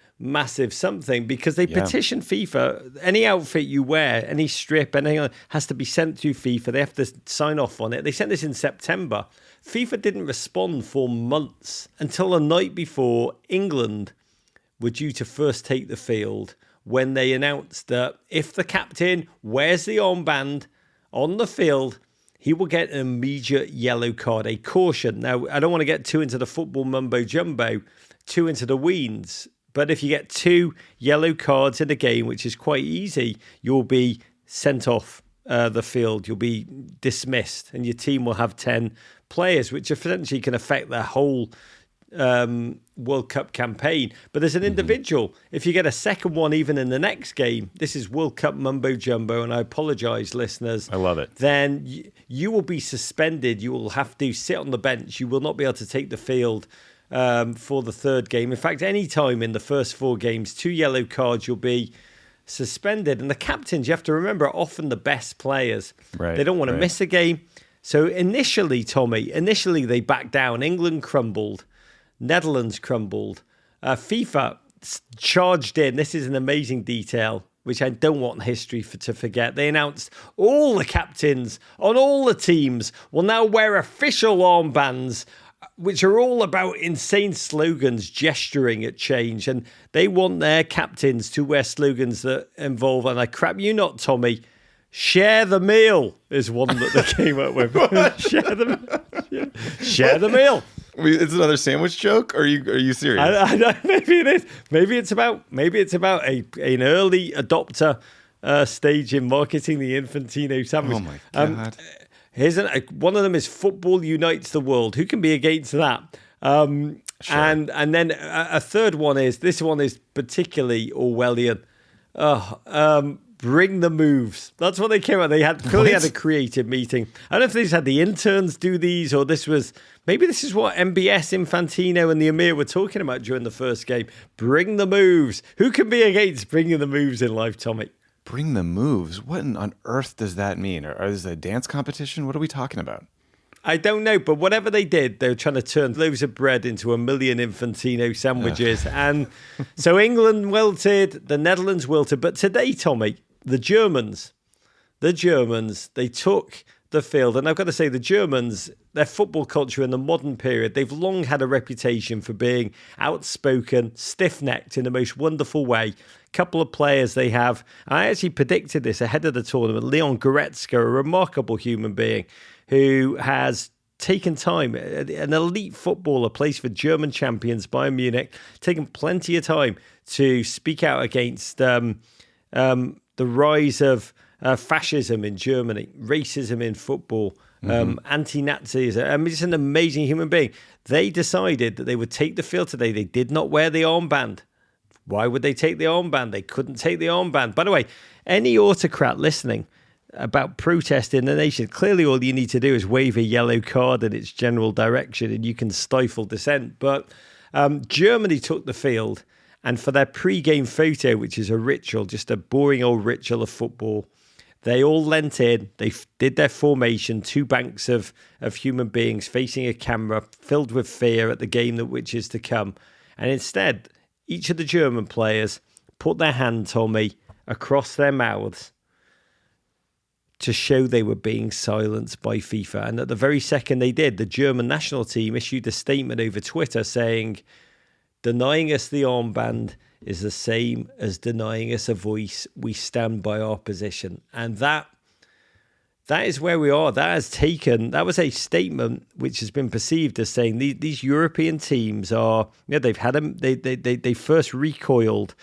something because they petition FIFA. Any outfit you wear, any strip, anything has to be sent to FIFA. They have to sign off on it. They sent this in September. FIFA didn't respond for months until the night before England were due to first take the field, when they announced that if the captain wears the armband on the field, he will get an immediate yellow card, a caution. Now, I don't want to get too into the football mumbo jumbo, too into the weeds, but if you get 2 yellow cards in a game, which is quite easy, you'll be sent off the field. You'll be dismissed, and your team will have 10 players, which essentially can affect their whole World Cup campaign. But as an individual, if you get a second one even in the next game, this is World Cup mumbo jumbo, and I apologize, listeners. I love it. Then you will be suspended. You will have to sit on the bench. You will not be able to take the field for the third game. In fact, any time in the first 4 games, 2 yellow cards, you'll be suspended. And the captains, you have to remember, are often the best players. Right, they don't want to miss a game. So initially, Tommy, they backed down. England crumbled. Netherlands crumbled. FIFA charged in. This is an amazing detail, which I don't want history to forget. They announced all the captains on all the teams will now wear official armbands, which are all about insane slogans gesturing at change. And they want their captains to wear slogans that involve, and I crap you not, Tommy, share the meal is one that they came up with. Share the meal. It's another sandwich joke? Or are you serious? I maybe it is. Maybe it's about an early adopter stage in marketing the Infantino sandwich. Oh my God. One of them is football unites the world. Who can be against that? Sure. And then a third one is, this one is particularly Orwellian. Bring the moves. That's what they came out. They clearly had a creative meeting. I don't know if they just had the interns do these, or this is what MBS, Infantino, and the Emir were talking about during the first game. Bring the moves. Who can be against bringing the moves in life, Tommy? Bring the moves? What on earth does that mean? Is it a dance competition? What are we talking about? I don't know, but whatever they did, they were trying to turn loaves of bread into 1,000,000 Infantino sandwiches. And so England wilted, the Netherlands wilted. But today, Tommy, the Germans, they took the field. And I've got to say, the Germans, their football culture in the modern period, they've long had a reputation for being outspoken, stiff-necked in the most wonderful way. Couple of players they have. I actually predicted this ahead of the tournament. Leon Goretzka, a remarkable human being who has taken time, an elite footballer, plays for German champions Bayern Munich, taken plenty of time to speak out against the rise of fascism in Germany, racism in football, anti-Nazism. I mean, it's an amazing human being. They decided that they would take the field today. They did not wear the armband. Why would they take the armband? They couldn't take the armband. By the way, any autocrat listening about protest in the nation, clearly all you need to do is wave a yellow card in its general direction and you can stifle dissent. But Germany took the field, and for their pre-game photo, which is a ritual, just a boring old ritual of football, they all leant in, they did their formation, 2 banks of human beings facing a camera, filled with fear at the game which is to come. And instead, each of the German players put their hand, Tommy, across their mouths to show they were being silenced by FIFA. And at the very second they did, the German national team issued a statement over Twitter saying, denying us the armband is the same as denying us a voice. We stand by our position. And that is where we are. That was a statement which has been perceived as saying these European teams are, they've had them, they first recoiled,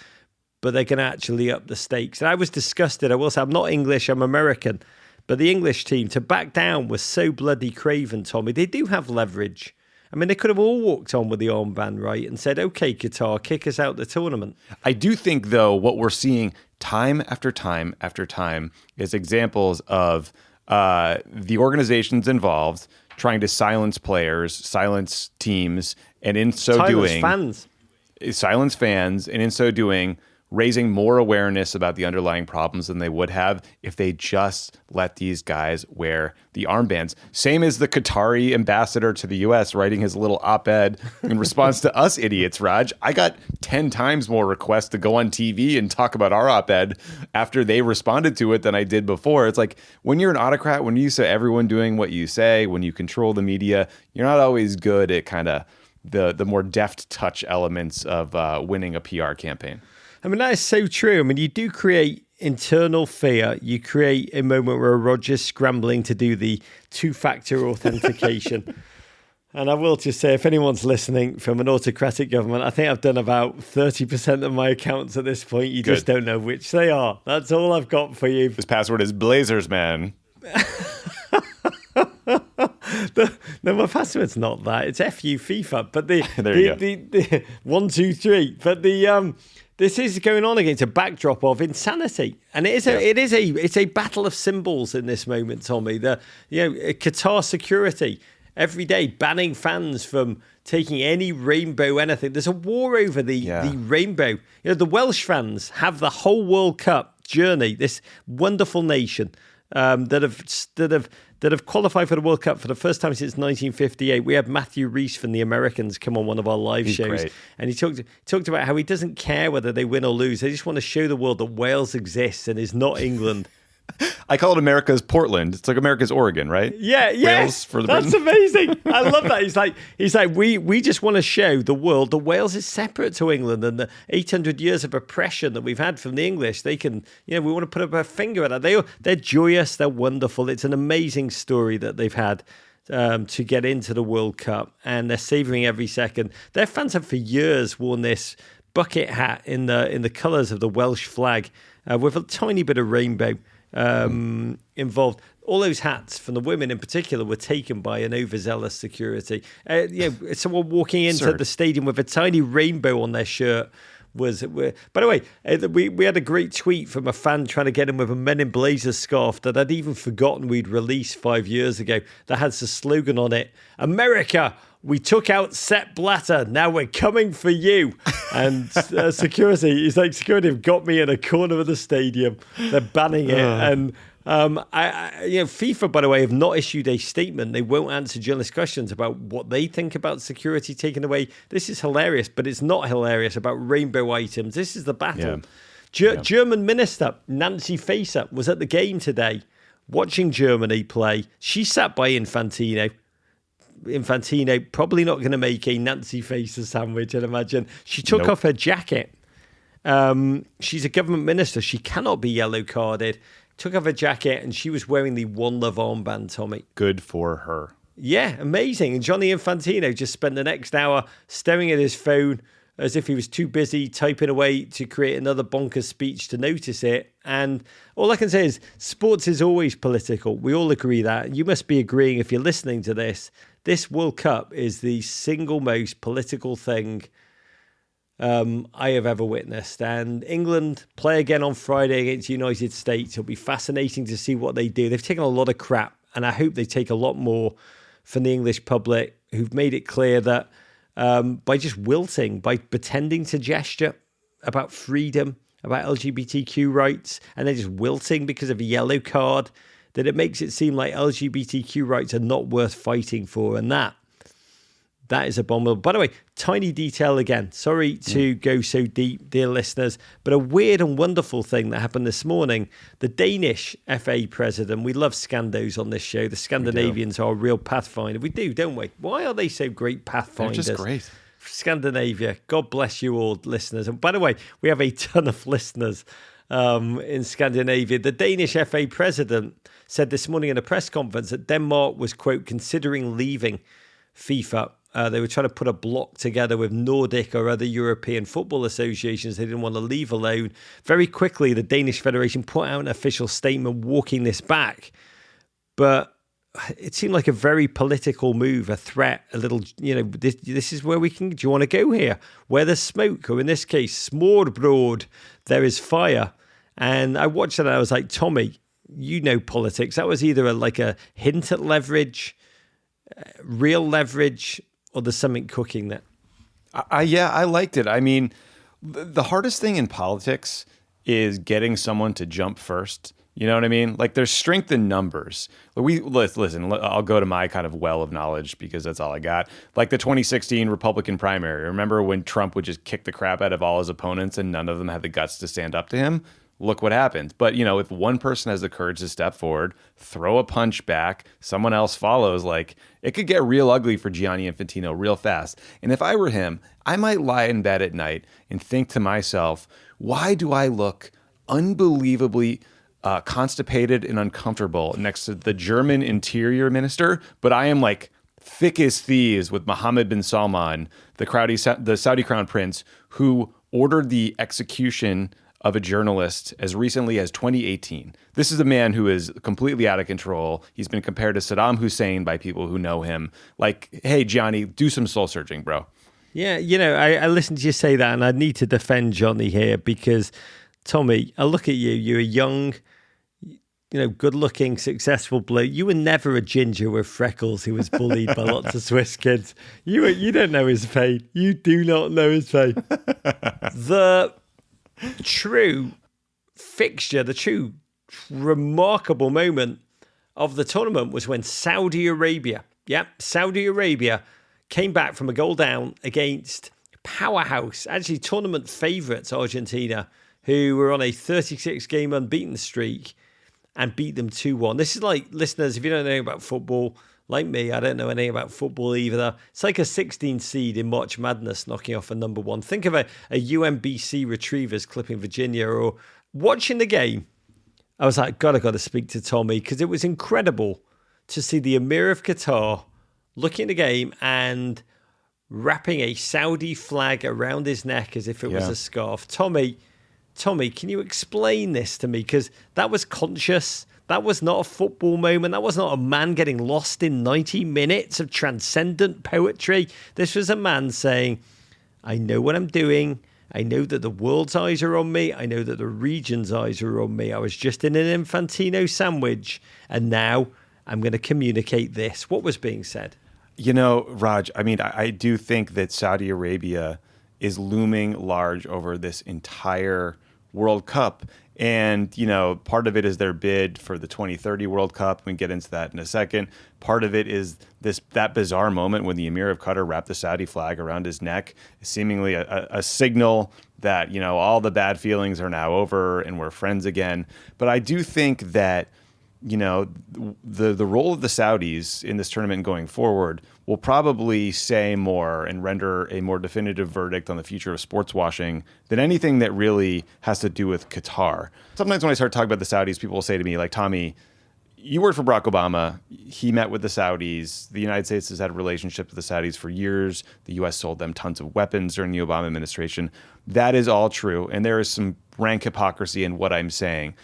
but they're going to actually up the stakes. And I was disgusted. I will say, I'm not English, I'm American. But the English team, to back down was so bloody craven, Tommy. They do have leverage. I mean, they could have all walked on with the armband, right, and said, okay, Qatar, kick us out the tournament. I do think, though, what we're seeing time after time after time is examples of the organizations involved trying to silence players, silence teams, and in so doing... Silence fans, and in so doing, raising more awareness about the underlying problems than they would have if they just let these guys wear the armbands. Same as the Qatari ambassador to the U.S. writing his little op-ed in response to us idiots, Raj. I got 10 times more requests to go on TV and talk about our op-ed after they responded to it than I did before. It's like when you're an autocrat, when you say everyone doing what you say, when you control the media, you're not always good at kind of the more deft touch elements of winning a PR campaign. I mean, that is so true. I mean, you do create internal fear. You create a moment where Roger's scrambling to do the two-factor authentication. And I will just say, if anyone's listening from an autocratic government, I think I've done about 30% of my accounts at this point. You just don't know which they are. That's all I've got for you. This password is Blazers, man. No, my password's not that. It's FU FIFA. But the 1, 2, 3. But this is going on against a backdrop of insanity, and it's a battle of symbols in this moment, Tommy. Qatar security every day banning fans from taking any rainbow anything. There's a war over the rainbow. The Welsh fans have the whole World Cup journey. This wonderful nation that have qualified for the World Cup for the first time since 1958. We had Matthew Rees from the Americans come on one of our live shows, great. And he talked about how he doesn't care whether they win or lose. They just want to show the world that Wales exists and is not England. I call it America's Portland. It's like America's Oregon, right? Yeah. Wales for the That's Britain. amazing. I love that. He's like, we just want to show the world that Wales is separate to England, and the 800 years of oppression that we've had from the English. They can, we want to put up a finger at that. They're joyous. They're wonderful. It's an amazing story that they've had to get into the World Cup, and they're savouring every second. Their fans have for years worn this bucket hat in the colours of the Welsh flag with a tiny bit of rainbow involved. All those hats from the women in particular were taken by an overzealous security. Someone walking into the stadium with a tiny rainbow on their shirt was. By the way, we had a great tweet from a fan trying to get in with a Men in Blazers scarf that I'd even forgotten we'd released 5 years ago. That has the slogan on it: "America, we took out Sepp Blatter. Now we're coming for you." And security have got me in a corner of the stadium. They're banning it. And FIFA, by the way, have not issued a statement. They won't answer journalist questions about what they think about security taken away. This is hilarious, but it's not hilarious about rainbow items. This is the battle. Yeah. German minister Nancy Faeser was at the game today watching Germany play. She sat by Infantino probably not going to make a Nancy Faeser sandwich, I'd imagine. She took off her jacket. She's a government minister. She cannot be yellow carded. Took off her jacket, and she was wearing the One Love armband, Tommy. Good for her. Yeah, amazing. And Gianni Infantino just spent the next hour staring at his phone as if he was too busy typing away to create another bonkers speech to notice it. And all I can say is sports is always political. We all agree that. You must be agreeing if you're listening to this. This World Cup is the single most political thing I have ever witnessed. And England play again on Friday against the United States. It'll be fascinating to see what they do. They've taken a lot of crap, and I hope they take a lot more from the English public, who've made it clear that by just wilting, by pretending to gesture about freedom, about LGBTQ rights, and then just wilting because of a yellow card, that it makes it seem like LGBTQ rights are not worth fighting for. And that is abominable. By the way, tiny detail again. Sorry to go so deep, dear listeners, but a weird and wonderful thing that happened this morning. The Danish FA president, we love Scandos on this show. The Scandinavians are a real pathfinder. We do, don't we? Why are they so great pathfinders? They're just great. Scandinavia. God bless you all, listeners. And by the way, we have a ton of listeners in Scandinavia. The Danish FA president said this morning in a press conference that Denmark was, quote, considering leaving FIFA. They were trying to put a block together with Nordic or other European football associations they didn't want to leave alone. Very quickly, the Danish Federation put out an official statement walking this back. But it seemed like a very political move, a threat, a little, this is where we can, do you want to go here? Where there's smoke, or in this case, smørrebrød, there is fire. And I watched it and I was like, Tommy, you know politics. That was either a hint at leverage, real leverage, or there's something cooking there. I liked it. I mean, The hardest thing in politics is getting someone to jump first. You know what I mean? Like, there's strength in numbers. Listen, I'll go to my kind of well of knowledge because that's all I got. Like the 2016 Republican primary. Remember when Trump would just kick the crap out of all his opponents and none of them had the guts to stand up to him? Look what happened. But, if one person has the courage to step forward, throw a punch back, someone else follows, like, it could get real ugly for Gianni Infantino real fast. And if I were him, I might lie in bed at night and think to myself, why do I look unbelievably constipated and uncomfortable next to the German interior minister, but I am like thick as thieves with Mohammed bin Salman, the Saudi crown prince, who ordered the execution of a journalist as recently as 2018. This is a man who is completely out of control. He's been compared to Saddam Hussein by people who know him. Like, hey, Gianni, do some soul searching, bro. Yeah, I listened to you say that, and I need to defend Johnny here because, Tommy, I look at you. You're a young, good-looking, successful bloke. You were never a ginger with freckles who was bullied by lots of Swiss kids. You don't know his pain. You do not know his pain. The true fixture, the true remarkable moment of the tournament was when Saudi Arabia came back from a goal down against powerhouse, actually tournament favourites Argentina, who were on a 36-game unbeaten streak and beat them 2-1. This is like, listeners, if you don't know anything about football, like me, I don't know anything about football either. It's like a 16 seed in March Madness knocking off a number one. Think of a UMBC Retrievers clipping Virginia, or watching the game. I was like, God, I got to speak to Tommy, because it was incredible to see the Emir of Qatar looking at the game and wrapping a Saudi flag around his neck as if it was a scarf. Tommy, can you explain this to me? Because that was conscious. That was not a football moment. That was not a man getting lost in 90 minutes of transcendent poetry. This was a man saying, I know what I'm doing. I know that the world's eyes are on me. I know that the region's eyes are on me. I was just in an Infantino sandwich, and now I'm going to communicate this. What was being said? Raj, I mean, I do think that Saudi Arabia is looming large over this entire World Cup. And, part of it is their bid for the 2030 World Cup. We can get into that in a second. Part of it is that bizarre moment when the Emir of Qatar wrapped the Saudi flag around his neck, seemingly a signal that, all the bad feelings are now over and we're friends again. But I do think that, the role of the Saudis in this tournament going forward will probably say more and render a more definitive verdict on the future of sports washing than anything that really has to do with Qatar. Sometimes when I start talking about the Saudis, people will say to me, like, Tommy, you worked for Barack Obama. He met with the Saudis. The United States has had a relationship with the Saudis for years. The U.S. sold them tons of weapons during the Obama administration. That is all true. And there is some rank hypocrisy in what I'm saying.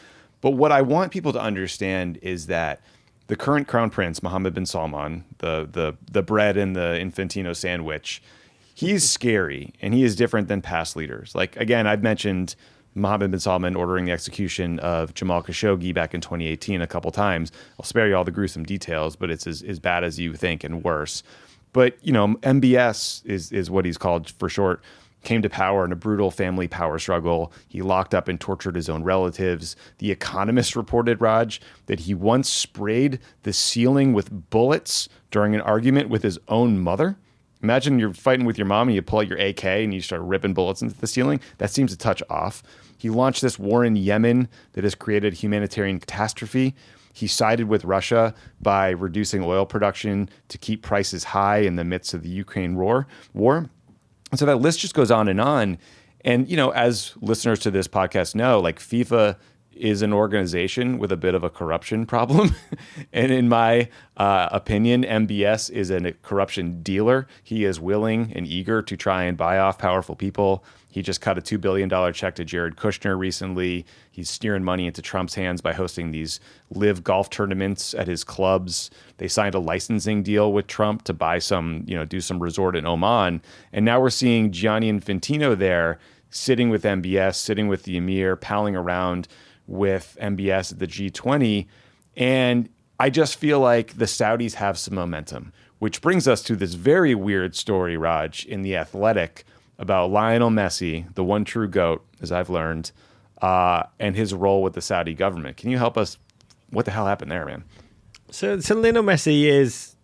But what I want people to understand is that the current crown prince, Mohammed bin Salman, the bread in the Infantino sandwich, he's scary and he is different than past leaders. Like, again, I've mentioned Mohammed bin Salman ordering the execution of Jamal Khashoggi back in 2018 a couple times. I'll spare you all the gruesome details, but it's as bad as you think and worse. But, MBS is what he's called for short, came to power in a brutal family power struggle. He locked up and tortured his own relatives. The Economist reported, Raj, that he once sprayed the ceiling with bullets during an argument with his own mother. Imagine you're fighting with your mom and you pull out your AK and you start ripping bullets into the ceiling. That seems a touch off. He launched this war in Yemen that has created a humanitarian catastrophe. He sided with Russia by reducing oil production to keep prices high in the midst of the Ukraine war. And so that list just goes on. And, as listeners to this podcast know, like, FIFA is an organization with a bit of a corruption problem. And in my opinion, MBS is a corruption dealer. He is willing and eager to try and buy off powerful people. He just cut a $2 billion check to Jared Kushner recently. He's steering money into Trump's hands by hosting these live golf tournaments at his clubs. They signed a licensing deal with Trump to buy some, do some resort in Oman. And now we're seeing Gianni Infantino there sitting with MBS, sitting with the Emir, palling around with MBS at the G20. And I just feel like the Saudis have some momentum, which brings us to this very weird story, Raj, in The Athletic about Lionel Messi, the one true GOAT, as I've learned, and his role with the Saudi government. Can you help us? What the hell happened there, man? So Lionel Messi is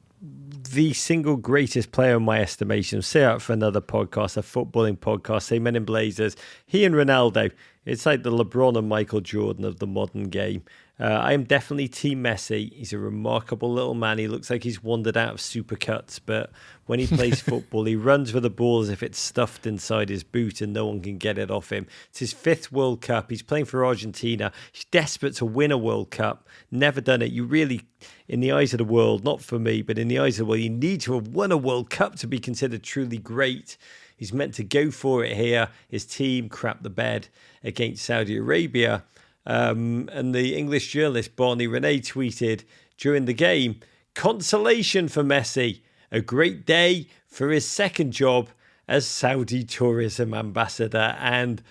the single greatest player in my estimation. Say out for another podcast, a footballing podcast, say Men in Blazers. He and Ronaldo, it's like the LeBron and Michael Jordan of the modern game. I am definitely Team Messi. He's a remarkable little man. He looks like he's wandered out of Supercuts, but when he plays football, he runs with the ball as if it's stuffed inside his boot and no one can get it off him. It's his 5th World Cup. He's playing for Argentina. He's desperate to win a World Cup. Never done it. You really, in the eyes of the world, not for me, but in the eyes of the world, you need to have won a World Cup to be considered truly great. He's meant to go for it here. His team crapped the bed against Saudi Arabia. And the English journalist Barney Renee tweeted during the game, consolation for Messi, a great day for his second job as Saudi tourism ambassador. And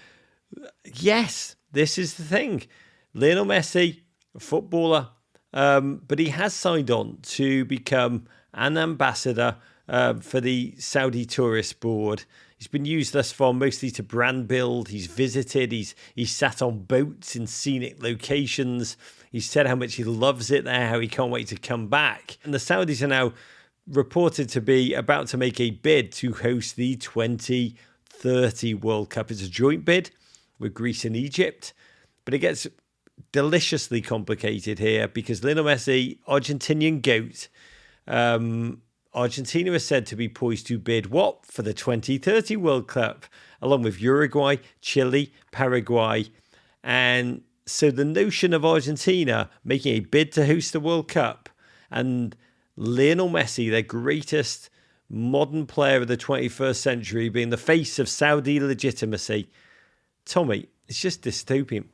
yes, this is the thing. Lionel Messi, a footballer, but he has signed on to become an ambassador for the Saudi Tourist Board. He's been used thus far mostly to brand build. He's visited. He's sat on boats in scenic locations. He's said how much he loves it there, how he can't wait to come back. And the Saudis are now reported to be about to make a bid to host the 2030 World Cup. It's a joint bid with Greece and Egypt, but it gets deliciously complicated here because Lionel Messi, Argentinian GOAT, Argentina is said to be poised to bid what for the 2030 World Cup, along with Uruguay, Chile, Paraguay. And so the notion of Argentina making a bid to host the World Cup and Lionel Messi, their greatest modern player of the 21st century, being the face of Saudi legitimacy, Tommy, it's just dystopian.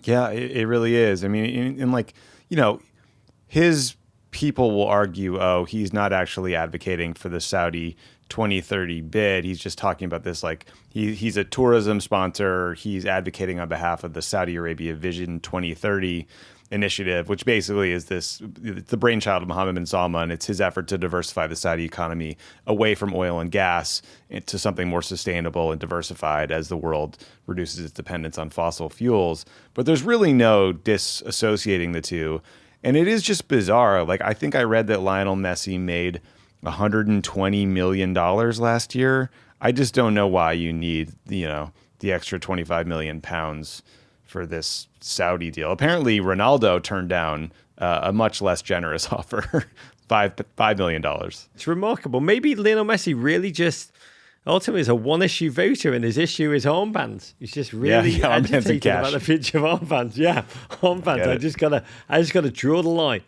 Yeah, it really is. I mean, in like, you know, his people will argue, oh, he's not actually advocating for the Saudi 2030 bid. He's just talking about this like he's a tourism sponsor. He's advocating on behalf of the Saudi Arabia Vision 2030 initiative, which basically is it's the brainchild of Mohammed bin Salman. It's his effort to diversify the Saudi economy away from oil and gas into something more sustainable and diversified as the world reduces its dependence on fossil fuels. But there's really no disassociating the two. And it is just bizarre. Like, I think I read that Lionel Messi made $120 million last year. I just don't know why you need, the extra 25 million pounds for this Saudi deal. Apparently, Ronaldo turned down a much less generous offer, $5 million. It's remarkable. Maybe Lionel Messi really just ultimately is a one-issue voter, and his issue is armbands. He's just really agitated about the future of armbands. Yeah, armbands. I just gotta draw the line.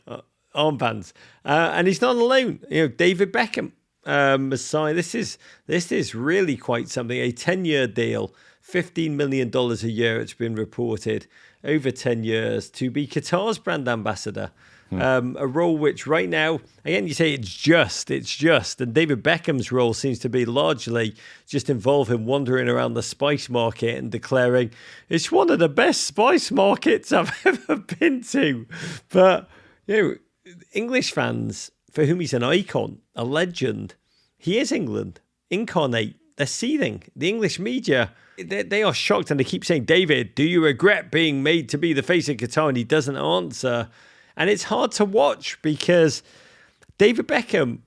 Armbands, and he's not alone. David Beckham has signed. This is really quite something. A 10-year deal, $15 million a year. It's been reported over 10 years to be Qatar's brand ambassador. A role which right now, again, you say it's just, and David Beckham's role seems to be largely just involve him wandering around the spice market and declaring, it's one of the best spice markets I've ever been to. But, English fans, for whom he's an icon, a legend, he is England, incarnate. They're seething. The English media, they are shocked, and they keep saying, David, do you regret being made to be the face of Qatar? And he doesn't answer. And it's hard to watch because David Beckham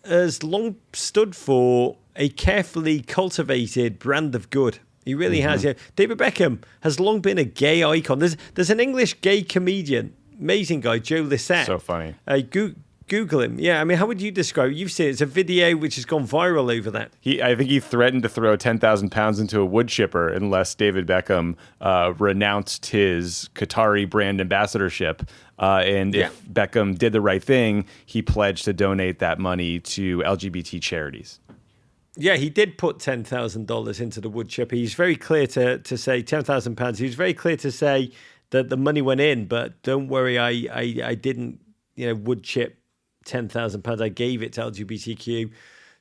has long stood for a carefully cultivated brand of good. He really has. David Beckham has long been a gay icon. There's an English gay comedian, amazing guy, Joe Lissette. So funny. Google him. Yeah, I mean, how would you describe it? You've seen it. It's a video which has gone viral over that. I think he threatened to throw 10,000 pounds into a wood chipper unless David Beckham renounced his Qatari brand ambassadorship. If Beckham did the right thing, he pledged to donate that money to LGBT charities. Yeah, he did put $10,000 into the wood chipper. He's very clear to say £10,000. He was very clear to say that the money went in, but don't worry, I didn't, wood chip £10,000. I gave it to LGBTQ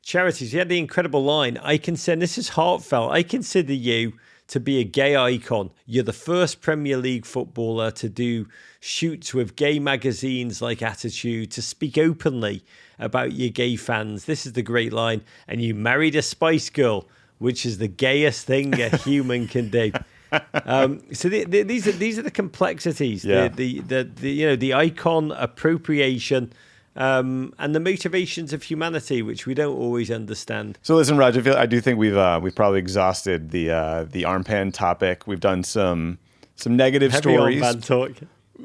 charities. He had the incredible line, this is heartfelt, I consider you to be a gay icon. You're the first Premier League footballer to do shoots with gay magazines like Attitude, to speak openly about your gay fans. This is the great line. And you married a Spice Girl. which is the gayest thing a human can do. So these are the complexities, the icon appropriation, and the motivations of humanity, which we don't always understand. So listen, Raj, I do think we've probably exhausted the armband topic. We've done some negative Heavy stories. armband talk.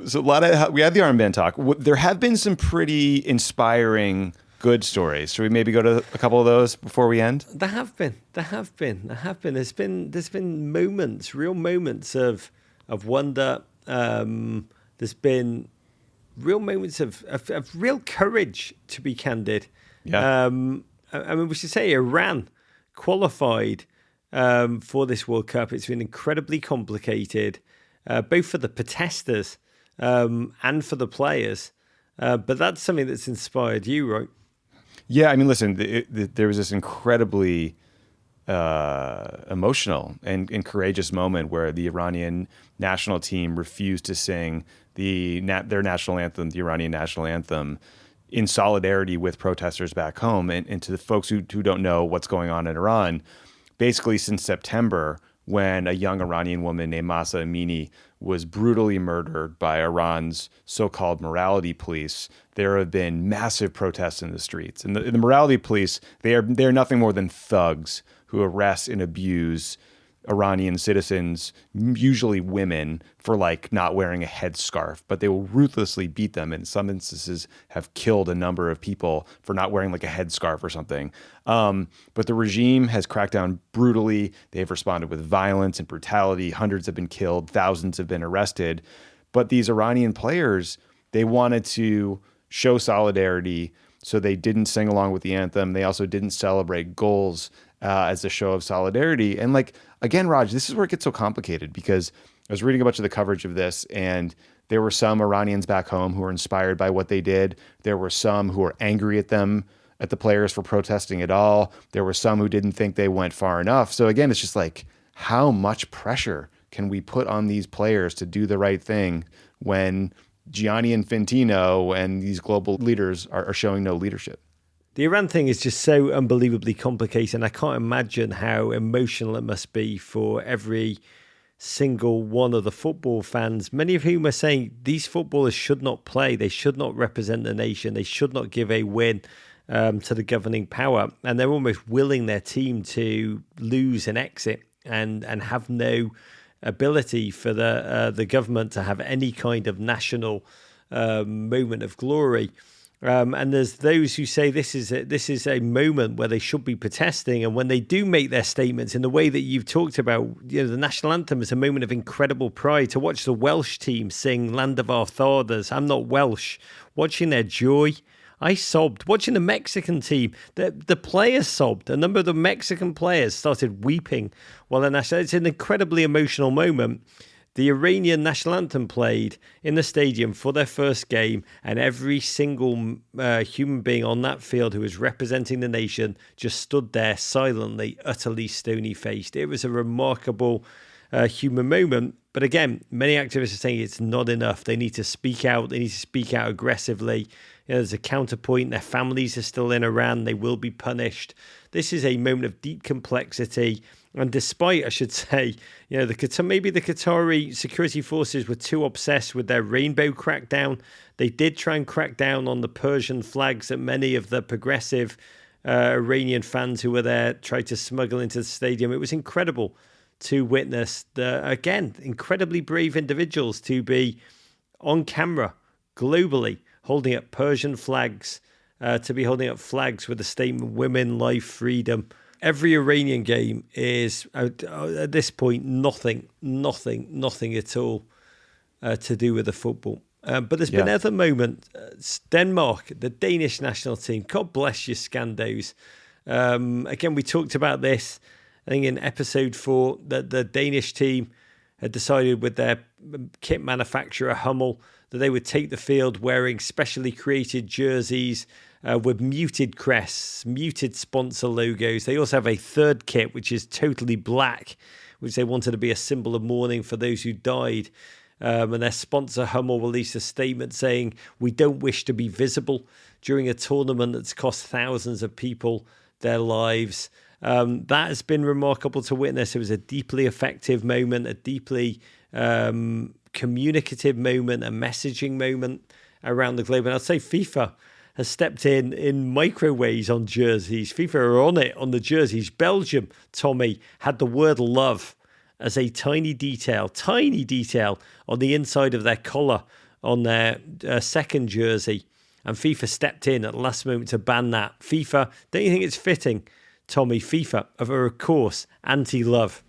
So we had the armband talk. There have been some pretty inspiring good stories. Should we maybe go to a couple of those before we end? There have been. There's been moments, real moments of wonder. There's been real moments of real courage, to be candid. Yeah. I mean, we should say Iran qualified for this World Cup. It's been incredibly complicated, both for the protesters and for the players. But that's something that's inspired you, right? Yeah, I mean, listen, there was this incredibly emotional and courageous moment where the Iranian national team refused to sing their national anthem, the Iranian national anthem, in solidarity with protesters back home. And to the folks who don't know what's going on in Iran, basically since September, when a young Iranian woman named Mahsa Amini was brutally murdered by Iran's so-called morality police, there have been massive protests in the streets. And the morality police, they're nothing more than thugs who arrest and abuse Iranian citizens, usually women, for not wearing a headscarf, but they will ruthlessly beat them. In some instances, have killed a number of people for not wearing a headscarf or something. But the regime has cracked down brutally. They've responded with violence and brutality. Hundreds have been killed. Thousands have been arrested. But these Iranian players, they wanted to show solidarity, so they didn't sing along with the anthem. They also didn't celebrate goals as a show of solidarity. And again, Raj, this is where it gets so complicated, because I was reading a bunch of the coverage of this, and there were some Iranians back home who were inspired by what they did. There were some who were angry at the players for protesting at all. There were some who didn't think they went far enough. So again, it's just how much pressure can we put on these players to do the right thing when Gianni Infantino and these global leaders are showing no leadership? The Iran thing is just so unbelievably complicated, and I can't imagine how emotional it must be for every single one of the football fans, many of whom are saying these footballers should not play, they should not represent the nation, they should not give a win to the governing power, and they're almost willing their team to lose and exit and have no ability for the government to have any kind of national moment of glory. And there's those who say this is a moment where they should be protesting, and when they do make their statements in the way that you've talked about, the national anthem is a moment of incredible pride. To watch the Welsh team sing "Land of Our Fathers," I'm not Welsh, watching their joy, I sobbed. Watching the Mexican team, the players sobbed. A number of the Mexican players started weeping while the national. It's an incredibly emotional moment. The Iranian national anthem played in the stadium for their first game, and every single human being on that field who was representing the nation just stood there silently, utterly stony-faced. It was a remarkable human moment. But again, many activists are saying it's not enough. They need to speak out. They need to speak out aggressively. There's a counterpoint. Their families are still in Iran. They will be punished. This is a moment of deep complexity. And despite, I should say, maybe the Qatari security forces were too obsessed with their rainbow crackdown. They did try and crack down on the Persian flags that many of the progressive Iranian fans who were there tried to smuggle into the stadium. It was incredible to witness again, incredibly brave individuals to be on camera globally holding up Persian flags, to be holding up flags with the statement, women, life, freedom. Every Iranian game is, at this point, nothing at all to do with the football. But there's been other moments. Denmark, the Danish national team, God bless you, Scandos. Again, we talked about this, I think, in episode 4, that the Danish team had decided with their kit manufacturer, Hummel, that they would take the field wearing specially created jerseys with muted crests, muted sponsor logos. They also have a third kit, which is totally black, which they wanted to be a symbol of mourning for those who died. And their sponsor, Hummel, released a statement saying, "We don't wish to be visible during a tournament that's cost thousands of people their lives." That has been remarkable to witness. It was a deeply effective moment, a deeply communicative moment, a messaging moment around the globe. And I'd say FIFA has stepped in micro ways on jerseys. FIFA are on it on the jerseys. Belgium, Tommy, had the word love as a tiny detail on the inside of their collar on their second jersey. And FIFA stepped in at the last moment to ban that. FIFA, don't you think it's fitting, Tommy? FIFA are, of course, anti-love.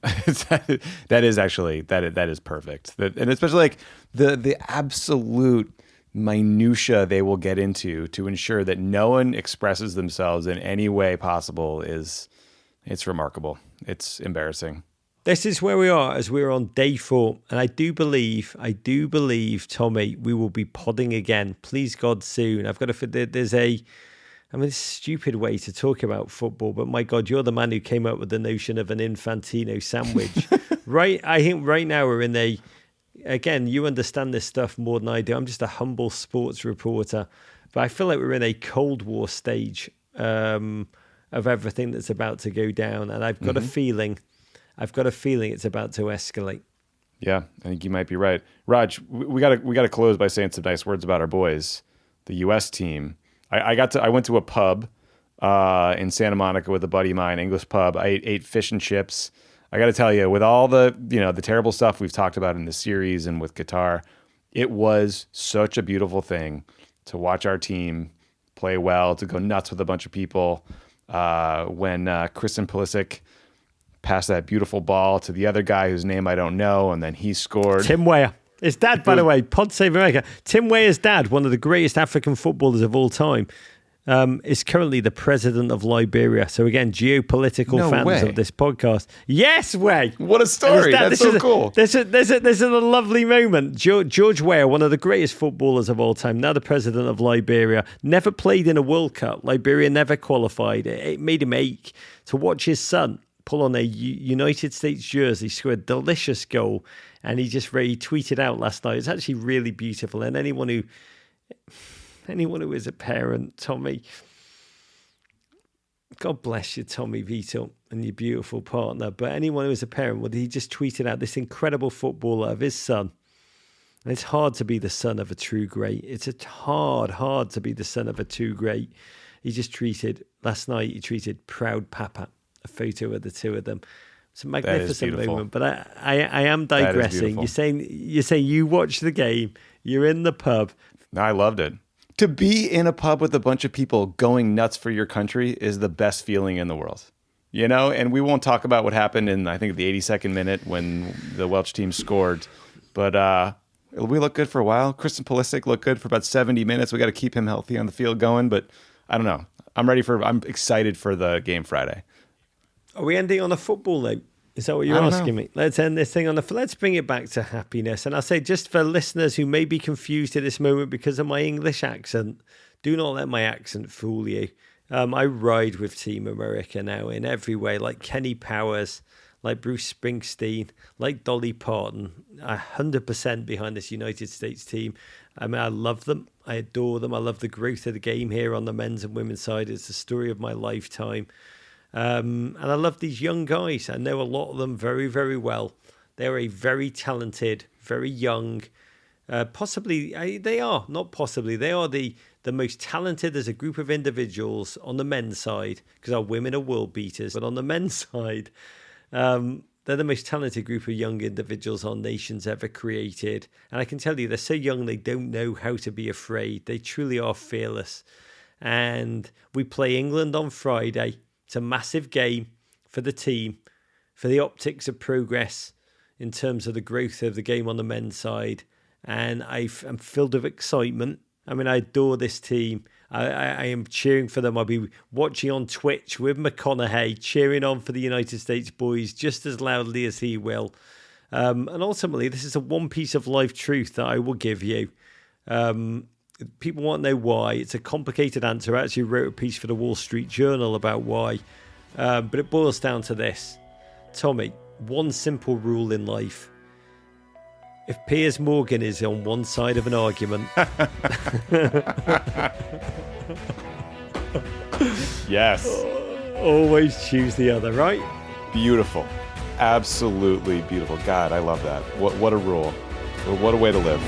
That is perfect. And especially like the absolute minutia they will get into to ensure that no one expresses themselves in any way possible it's remarkable. It's embarrassing. This is where we are as we're on day 4. And I do believe, Tommy, we will be podding again. Please God, soon. I've got to, there's a stupid way to talk about football, but my God, you're the man who came up with the notion of an Infantino sandwich. Right? I think right now we're in again, you understand this stuff more than I do. I'm just a humble sports reporter, but I feel like we're in a Cold War stage of everything that's about to go down. And I've got a feeling it's about to escalate. Yeah, I think you might be right. Raj, we got to close by saying some nice words about our boys, the U.S. team. I went to a pub in Santa Monica with a buddy of mine, English pub. I ate fish and chips. I got to tell you, with all the terrible stuff we've talked about in this series and with Qatar, it was such a beautiful thing to watch our team play well, to go nuts with a bunch of people. When Christian Pulisic passed that beautiful ball to the other guy whose name I don't know, and then he scored. Tim Weah. His dad, by the way, Pod Save America. Tim Weah's dad, one of the greatest African footballers of all time, is currently the president of Liberia. So again, geopolitical fans of this podcast. Yes, Way. What a story. That's so cool. This is a lovely moment. George Weah, one of the greatest footballers of all time, now the president of Liberia, never played in a World Cup. Liberia never qualified. It made him ache to watch his son pull on a United States jersey, score a delicious goal, and he tweeted out last night. It's actually really beautiful. And anyone who is a parent, Tommy, God bless you, Tommy Vietor, and your beautiful partner. But anyone who is a parent, he just tweeted out this incredible footballer of his son. And it's hard to be the son of a true great. It's hard to be the son of a true great. Last night he tweeted proud papa, a photo of the two of them. It's a magnificent moment. But I am digressing. You're saying you watch the game, you're in the pub. No, I loved it. To be in a pub with a bunch of people going nuts for your country is the best feeling in the world. And we won't talk about what happened in, I think, the 82nd minute when the Welsh team scored. But we looked good for a while. Christian Pulisic looked good for about 70 minutes. We got to keep him healthy on the field going. But I don't know. I'm excited for the game Friday. Are we ending on a football note? Is that what you're asking me? Let's end this thing let's bring it back to happiness. And I'll say, just for listeners who may be confused at this moment because of my English accent, do not let my accent fool you. I ride with Team America now in every way, like Kenny Powers, like Bruce Springsteen, like Dolly Parton. 100% behind this United States team. I mean, I love them. I adore them. I love the growth of the game here on the men's and women's side. It's the story of my lifetime. And I love these young guys. I know a lot of them very, very well. They're a very talented, very young, they are the most talented as a group of individuals on the men's side, because our women are world beaters. But on the men's side, they're the most talented group of young individuals our nation's ever created. And I can tell you, they're so young, they don't know how to be afraid. They truly are fearless. And we play England on Friday. It's a massive game for the team, for the optics of progress in terms of the growth of the game on the men's side. And I'm filled with excitement. I mean, I adore this team. I am cheering for them. I'll be watching on Twitch with McConaughey, cheering on for the United States boys just as loudly as he will. And ultimately, this is a one piece of life truth that I will give you. People want to know why. It's a complicated answer. I actually wrote a piece for the Wall Street Journal about why. But it boils down to this. Tommy, one simple rule in life. If Piers Morgan is on one side of an argument... Yes. Always choose the other, right? Beautiful. Absolutely beautiful. God, I love that. What a rule. What a way to live.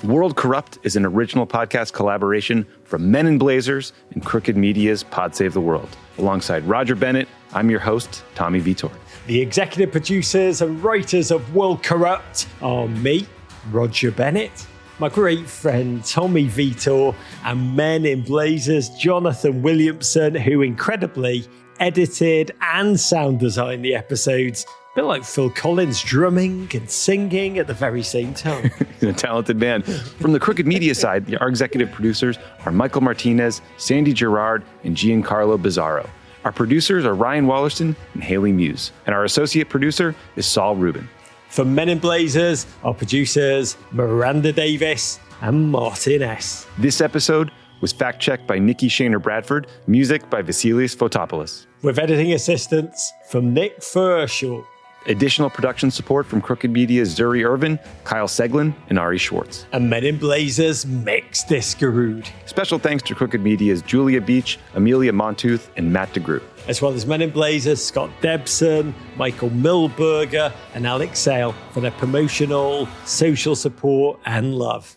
World Corrupt is an original podcast collaboration from Men in Blazers and Crooked Media's Pod Save the World. Alongside Roger Bennett, I'm your host, Tommy Vietor. The executive producers and writers of World Corrupt are me, Roger Bennett, my great friend Tommy Vietor, and Men in Blazers Jonathan Williamson, who incredibly edited and sound designed the episodes. A bit like Phil Collins drumming and singing at the very same time. He's a talented man. From the Crooked Media side, our executive producers are Michael Martinez, Sandy Gerard, and Giancarlo Bizzarro. Our producers are Ryan Wallerston and Haley Muse. And our associate producer is Saul Rubin. For Men in Blazers, our producers, Miranda Davis and Martin S. This episode was fact-checked by Nikki Shaner-Bradford, music by Vasilis Fotopoulos. With editing assistance from Nick Furshaw. Additional production support from Crooked Media's Zuri Irvin, Kyle Seglin, and Ari Schwartz. And Men in Blazers Mix Discarood. Special thanks to Crooked Media's Julia Beach, Amelia Montooth, and Matt DeGroot. As well as Men in Blazers, Scott Debson, Michael Milberger, and Alex Sale for their promotional, social support, and love.